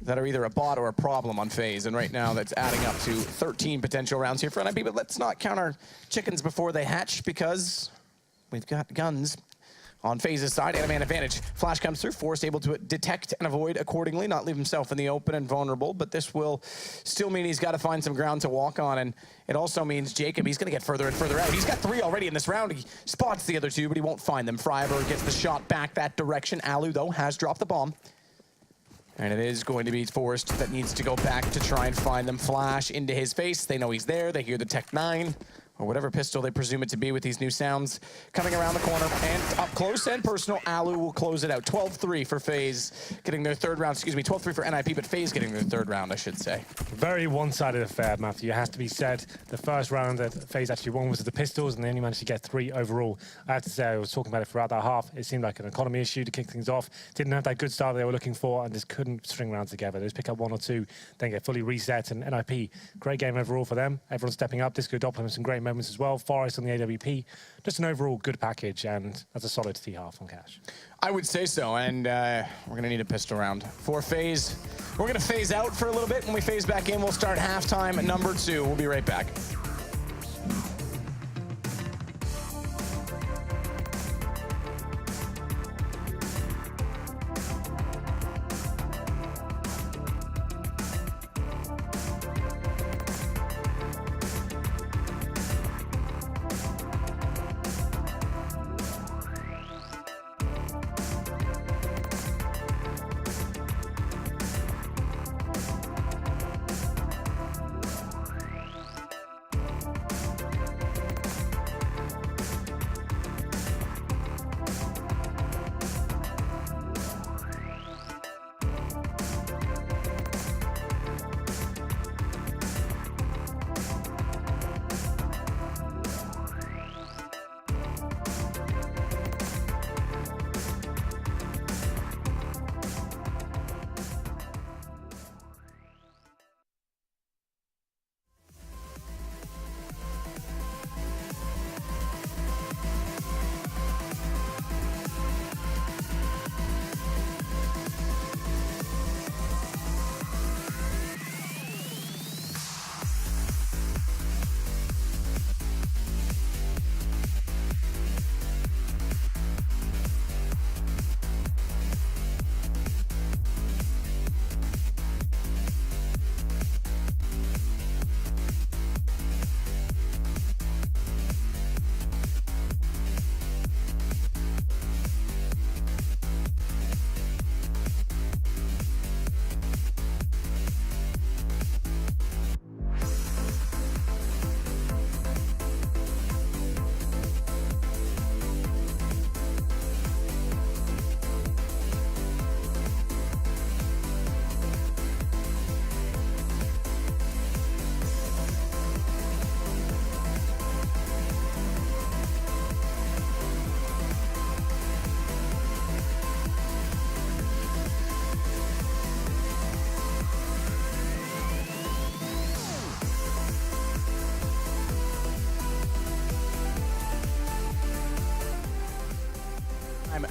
that are either a bot or a problem on FaZe, and right now that's adding up to 13 potential rounds here for NiP, but let's not count our chickens before they hatch because we've got guns on FaZe's side. Enemy advantage. Flash comes through. Force able to detect and avoid accordingly, not leave himself in the open and vulnerable, but this will still mean he's got to find some ground to walk on, and it also means Jacob, he's going to get further and further out. He's got 3 already in this round. He spots the other 2, but he won't find them. Freiburg gets the shot back that direction. Alu, though, has dropped the bomb. And it is going to be Forrest that needs to go back to try and find them. Flash into his face. They know he's there. They hear the Tech 9, or whatever pistol they presume it to be with these new sounds. Coming around the corner and up close and personal, Alu will close it out. 12-3 for FaZe, getting their 3rd round. Excuse me, 12-3 for NiP, but FaZe getting their 3rd round, I should say. Very one-sided affair, Matthew. It has to be said. The first round that FaZe actually won was the pistols, and they only managed to get 3 overall. I have to say, I was talking about it throughout that half. It seemed like an economy issue to kick things off. Didn't have that good start they were looking for, and just couldn't string rounds together. They just pick up 1 or 2, then get fully reset, and NiP, great game overall for them. Everyone's stepping up. Disco Doppler with some great moments as well. Forest on the AWP. Just an overall good package, and that's a solid T-half on Cash. I would say so, and we're going to need a pistol round. For FaZe, we're going to phase out for a little bit. When we phase back in, we'll start halftime at number 2. We'll be right back.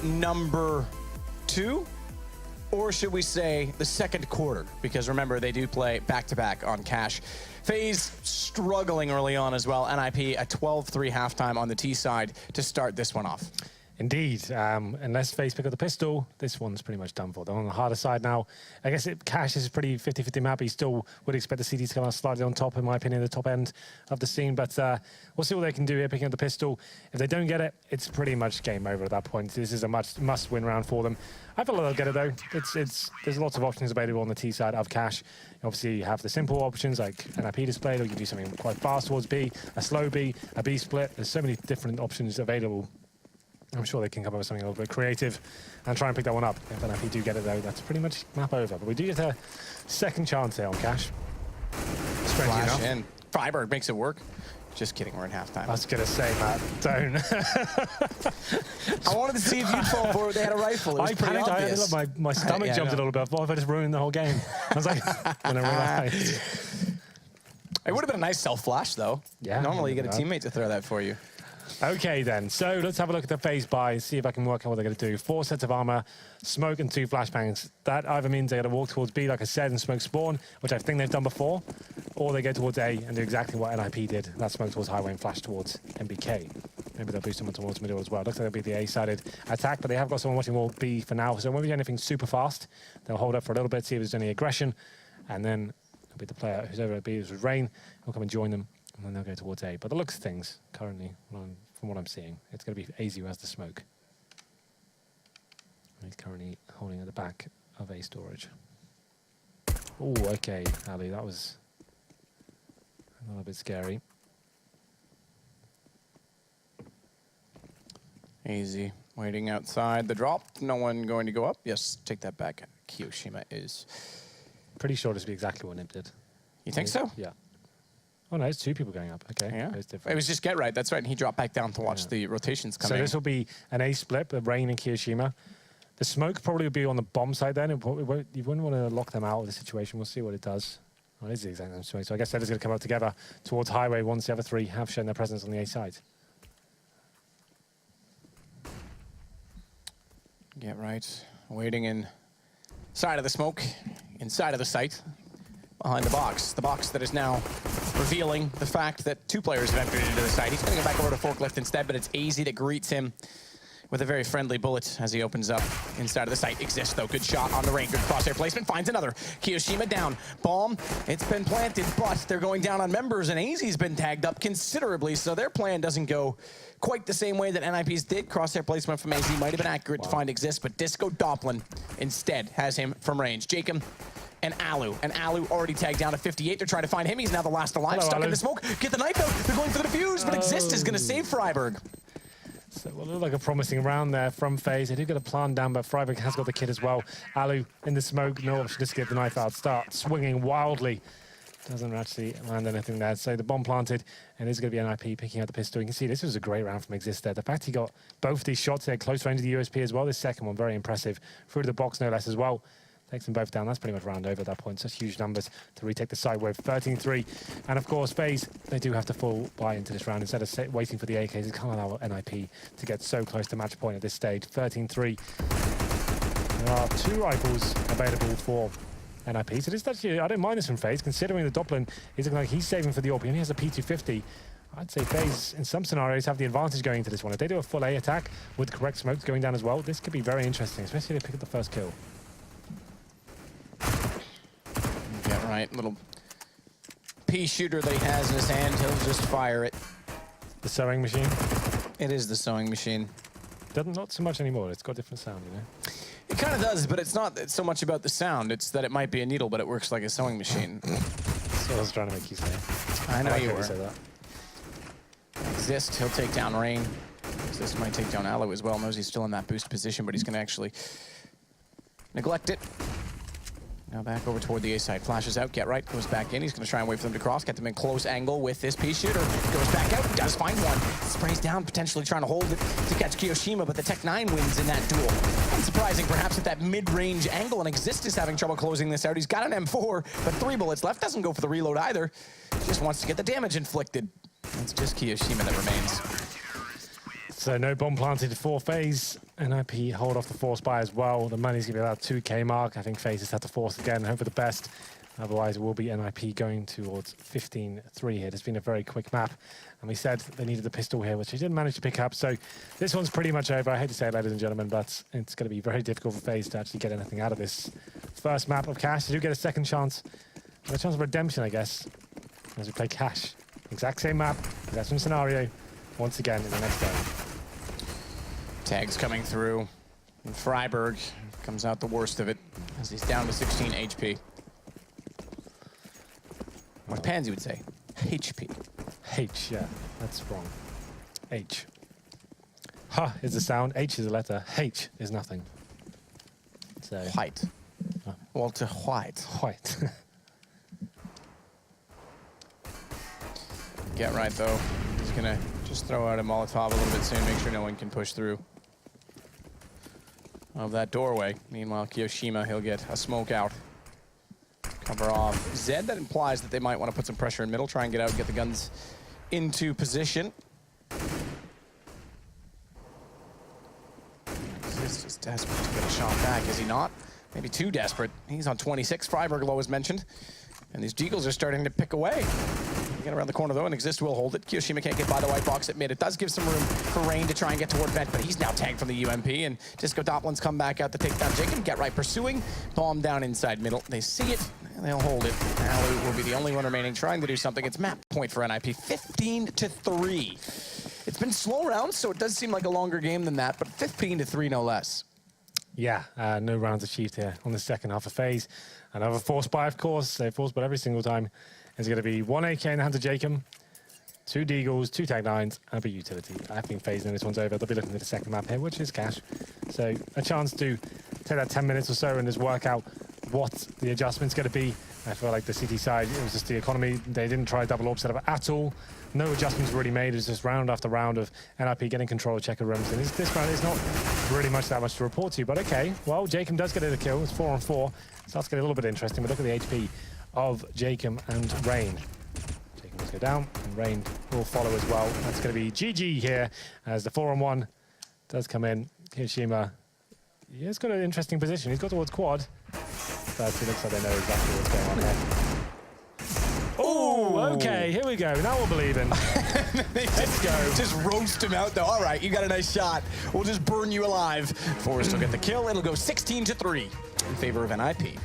Number 2, or should we say the second quarter? Because remember, they do play back-to-back on Cash. FaZe struggling early on as well. NiP a 12-3 halftime on the T side to start this one off. Indeed. Unless FaZe pick up the pistol, this one's pretty much done for. They're on the harder side now. I guess Cash is a pretty 50-50 map. He still would expect the CD to come out slightly on top, in my opinion, the top end of the scene. But we'll see what they can do here, picking up the pistol. If they don't get it, it's pretty much game over at that point. This is a must-win round for them. I feel like they'll get it, though. There's lots of options available on the T side of Cash. Obviously, you have the simple options like NiP display. They'll give you something quite fast towards B, a slow B, a B split. There's so many different options available. I'm sure they can come up with something a little bit creative and try and pick that one up. If NiP do get it, though, that's pretty much map over. But we do get a second chance here on Cash. Flash in. Freiburg makes it work. Just kidding, we're in halftime. I was going to say, Matt, don't. I wanted to see if you'd fall forward. They had a rifle. It was pretty obvious. My stomach jumped a little bit. What if I just ruined the whole game? I was like, when I realized. It would have been a nice self-flash, though. Yeah. Normally, you get a teammate to throw that for you. Okay, then. So let's have a look at the FaZe buy, see if I can work out what they're going to do. 4 sets of armor, smoke, and 2 flashbangs. That either means they're going to walk towards B, like I said, and smoke spawn, which I think they've done before, or they go towards A and do exactly what NiP did. That smoke towards highway and flash towards MBK. Maybe they'll boost someone towards middle as well. Looks like it'll be the A-sided attack, but they have got someone watching more B for now, so it won't be anything super fast. They'll hold up for a little bit, see if there's any aggression, and then it'll be the player who's over at B, who's Rain, will come and join them, and then they'll go towards A. But the looks of things, currently, from what I'm seeing, it's going to be AZ who has the smoke. He's currently holding at the back of A storage. Oh, okay, Ali, that was a little bit scary. AZ waiting outside the drop. No one going to go up. Yes, take that back. Kiyoshima is. Pretty sure this will be exactly what NiP did. You think so? Yeah. Oh, no, it's 2 people going up. Okay. Yeah. It's different. It was just get right. That's right. And he dropped back down to watch the rotations come in. So this will be an A split, with Rain and Kiyoshima. The smoke probably will be on the bomb side then. You wouldn't want to lock them out of the situation. We'll see what it does. Well, it is the exact same swing. So I guess that is going to come up together towards Highway once the other three have shown their presence on the A side. Get right. Waiting in side of the smoke, inside of the site, behind the box. The box that is now revealing the fact that two players have entered into the site. He's going to go back over to Forklift instead, but it's AZ that greets him with a very friendly bullet as he opens up inside of the site. Exists though, good shot on the range, good crosshair placement, finds another. Kiyoshima down, bomb, it's been planted, but they're going down on members, and AZ's been tagged up considerably, so their plan doesn't go quite the same way that NiP's did. Crosshair placement from AZ might have been accurate to find Exist, but Disco Doppelin instead has him from range. Jacob and Alu already tagged down to 58. They're trying to find him. He's now the last alive, stuck in the smoke. Get the knife out. They're going for the defuse, but Exist is going to save Freiburg. So it looked like a promising round there from FaZe. They do get a plan down, but Freiburg has got the kid as well. Alu in the smoke, no option, just get the knife out. Start swinging wildly. Doesn't actually land anything there. So the bomb planted, and it's going to be NiP picking out the pistol. You can see this was a great round from Exist there. The fact he got both these shots there, close range of the USP as well. This second one, very impressive. Through the box, no less as well. Takes them both down. That's pretty much round over at that point. Such huge numbers to retake the side with 13-3. And of course, FaZe, they do have to fall buy into this round. Instead of waiting for the AKs, they can't allow NiP to get so close to match point at this stage. 13-3. There are two rifles available for NiP. So this actually, I don't mind this from FaZe, considering the Doppelin is looking like he's saving for the AWP. He only has a P250. I'd say FaZe, in some scenarios, have the advantage going into this one. If they do a full A attack with the correct smokes going down as well, this could be very interesting, especially if they pick up the first kill. Yeah, right. Little pea shooter that he has in his hand. He'll just fire it. The sewing machine? It is the sewing machine. Not so much anymore. It's got a different sound, you know? It kind of does, but it's not so much about the sound. It's that it might be a needle, but it works like a sewing machine. That's what I was trying to make you say. I know you were. Say that. Exist, he'll take down Rain. Exist might take down Alu as well. Knows he's still in that boost position, but he's going to actually neglect it. Now back over toward the A side. Flashes out, get right, goes back in. He's going to try and wait for them to cross, get them in close angle with this pea shooter. Goes back out, does find one. Sprays down, potentially trying to hold it to catch Kiyoshima, but the Tech-9 wins in that duel. Unsurprising, perhaps, at that mid-range angle, and Exist is having trouble closing this out. He's got an M4, but 3 bullets left. Doesn't go for the reload either. Just wants to get the damage inflicted. It's just Kiyoshima that remains. So no bomb planted for FaZe. NiP hold off the force buy as well. The money's going to be about 2K mark. I think FaZe has had to force again and hope for the best. Otherwise, it will be NiP going towards 15-3 here. It's been a very quick map. And we said they needed the pistol here, which they didn't manage to pick up. So this one's pretty much over. I hate to say it, ladies and gentlemen, but it's going to be very difficult for FaZe to actually get anything out of this first map of Cash. They do get a second chance. A chance of redemption, I guess, as we play Cash. Exact same map, exact same scenario, once again in the next game. Tags coming through. And Freiburg comes out the worst of it as he's down to 16 HP. What Pansy would say, HP. H, yeah, that's wrong. H. H is the sound, H is a letter, H is nothing. So White. Walter White. White. Get right, though. He's going to just throw out a Molotov a little bit soon, make sure no one can push through of that doorway. Meanwhile, Kiyoshima, he'll get a smoke out. Cover off Zed. That implies that they might want to put some pressure in middle, try and get out and get the guns into position. He's just desperate to get a shot back, is he not? Maybe too desperate. He's on 26. Freiburg low as mentioned. And these Deagles are starting to pick away. Get around the corner though, and Exist will hold it. Kiyoshima can't get by the white box at mid. It does give some room for Rain to try and get toward Vent, but he's now tagged from the UMP, and Disco Doppelin's come back out to take down Jacob. Get right pursuing. Bomb down inside middle. They see it, and they'll hold it. Alu will be the only one remaining trying to do something. It's map point for NiP, 15-3. It's been slow rounds, so it does seem like a longer game than that, but 15-3 no less. Yeah, no rounds achieved here on the second half of FaZe. Another force buy, of course. They force buy every single time. It's going to be 1 AK in the hands of Jacob, 2 Deagles, 2 Tech-9s, and a utility. I think FaZe, and this one's over. They'll be looking at the second map here, which is Cash. So a chance to take that 10 minutes or so and just work out what the adjustment's going to be. I feel like the CT side, it was just the economy. They didn't try double AWP setup at all. No adjustments really made. It was just round after round of NiP getting control of checker rooms. And this round is not really that much to report to. But okay, well, Jacob does get a kill. It's 4-on-4. Starts to get a little bit interesting. But look at the HP of Jacob and Rain. Jacob must go down, and Rain will follow as well. That's going to be GG here as the 4-on-1 does come in. Hiroshima, he's got an interesting position. He's got towards quad, but it looks like they know exactly what's going on here. Oh, okay, here we go. Now we're believing. Let's go. Just roast him out, though. All right, you got a nice shot. We'll just burn you alive. Forrest will get the kill. It'll go 16-3 in favor of NiP.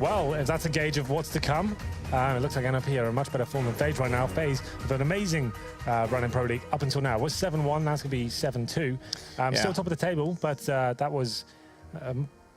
Well, if that's a gauge of what's to come, it looks like NiP are in much better form than FaZe right now. FaZe with an amazing run in Pro League up until now. It was 7-1, that's going to be 7-2. Still top of the table, but that was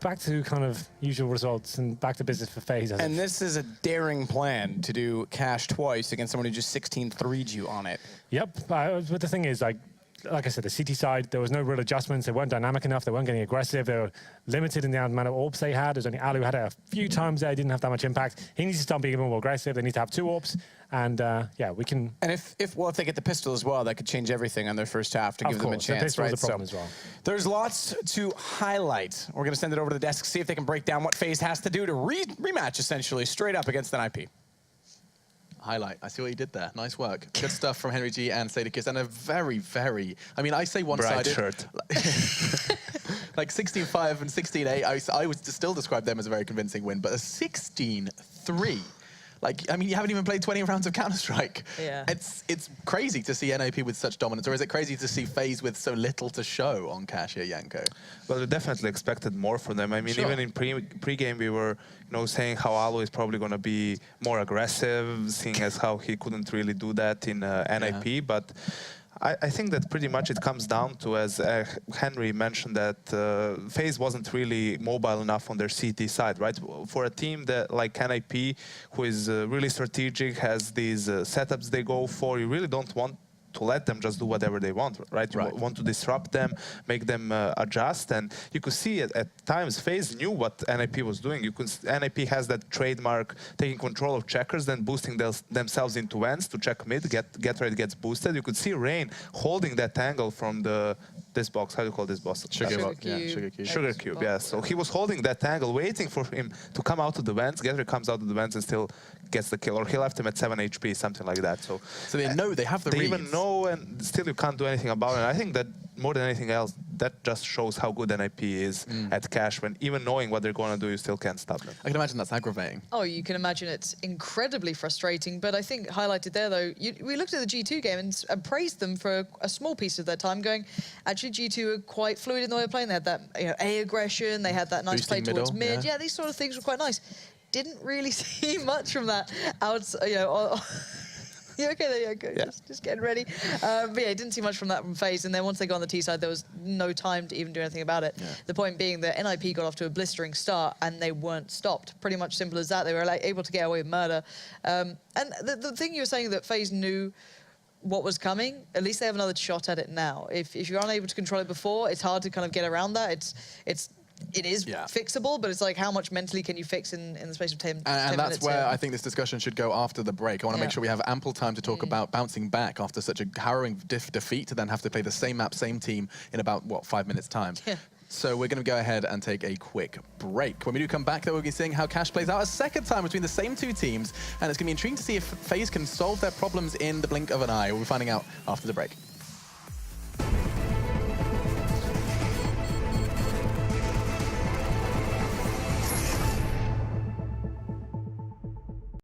back to kind of usual results and back to business for FaZe. And this is a daring plan to do cash twice against someone who just 16-3'd you on it. Yep, but the thing is, like I said, the CT side, there was no real adjustments. They weren't dynamic enough. They weren't getting aggressive. They were limited in the amount of AWPs they had. There's only Alu had it a few times there. He didn't have that much impact. He needs to start being a bit more aggressive. They need to have 2 AWPs. And yeah, we can. And if they get the pistol as well, that could change everything on their first half to give them a chance. The pistol right? is a problem as well. There's lots to highlight. We're going to send it over to the desk, see if they can break down what FaZe has to do to rematch, essentially, straight up against NiP. Highlight. I see what you did there. Nice work. Good stuff from Henry G and Sadakis. And a very, very, I mean, I say one-sided. Bright shirt. Like 16-5 and 16-8, I would still describe them as a very convincing win, but a 16-3. Like, I mean, you haven't even played 20 rounds of Counter-Strike. Yeah. It's crazy to see NiP with such dominance, or is it crazy to see FaZe with so little to show on Cash here, Yanko? Well, we definitely expected more from them. I mean, even in pre-game, we were, saying how Alu is probably going to be more aggressive, seeing as how he couldn't really do that in NiP. Yeah. But I think that pretty much it comes down to, as Henry mentioned, that FaZe wasn't really mobile enough on their CT side, right? For a team that like NiP, who is really strategic, has these setups they go for, you really don't want to let them just do whatever they want, right? You want to disrupt them, make them adjust, and you could see at times FaZe knew what NiP was doing. NiP has that trademark taking control of checkers, then boosting themselves into ends to check mid, get ready gets boosted. You could see Rain holding that angle from this box. How do you call this box? Sugar cube. Yeah, Sugar cube, yeah. So he was holding that angle, waiting for him to come out of the vents. Getter comes out of the vents and still gets the kill, or he left him at 7 HP, something like that. So they know, they have the reads. They even know, and still you can't do anything about it. And I think that more than anything else, that just shows how good NiP is at Cash, when even knowing what they're going to do, you still can't stop them. I can imagine that's aggravating. Oh, you can imagine it's incredibly frustrating. But I think highlighted there, though, we looked at the G2 game and praised them for a small piece of their time, going, actually, G2 are quite fluid in the way of playing. They had that A aggression, they had that nice boosting play towards middle, mid. Yeah, these sort of things were quite nice. Didn't really see much from that outside, You okay there, Yanko? Yeah. Just getting ready. But yeah, didn't see much from that from FaZe. And then once they got on the T side, there was no time to even do anything about it. Yeah. The point being that NiP got off to a blistering start and they weren't stopped. Pretty much simple as that. They were able to get away with murder. And the thing you were saying that FaZe knew what was coming, at least they have another shot at it now. If you're unable to control it before, it's hard to kind of get around that. It is fixable, but it's like how much mentally can you fix in the space of 10 minutes? And that's where I think this discussion should go after the break. I want to make sure we have ample time to talk about bouncing back after such a harrowing defeat to then have to play the same map, same team in about, 5 minutes' time. Yeah. So we're going to go ahead and take a quick break. When we do come back, though, we'll be seeing how Cash plays out a second time between the same two teams, and it's going to be intriguing to see if FaZe can solve their problems in the blink of an eye. We'll be finding out after the break.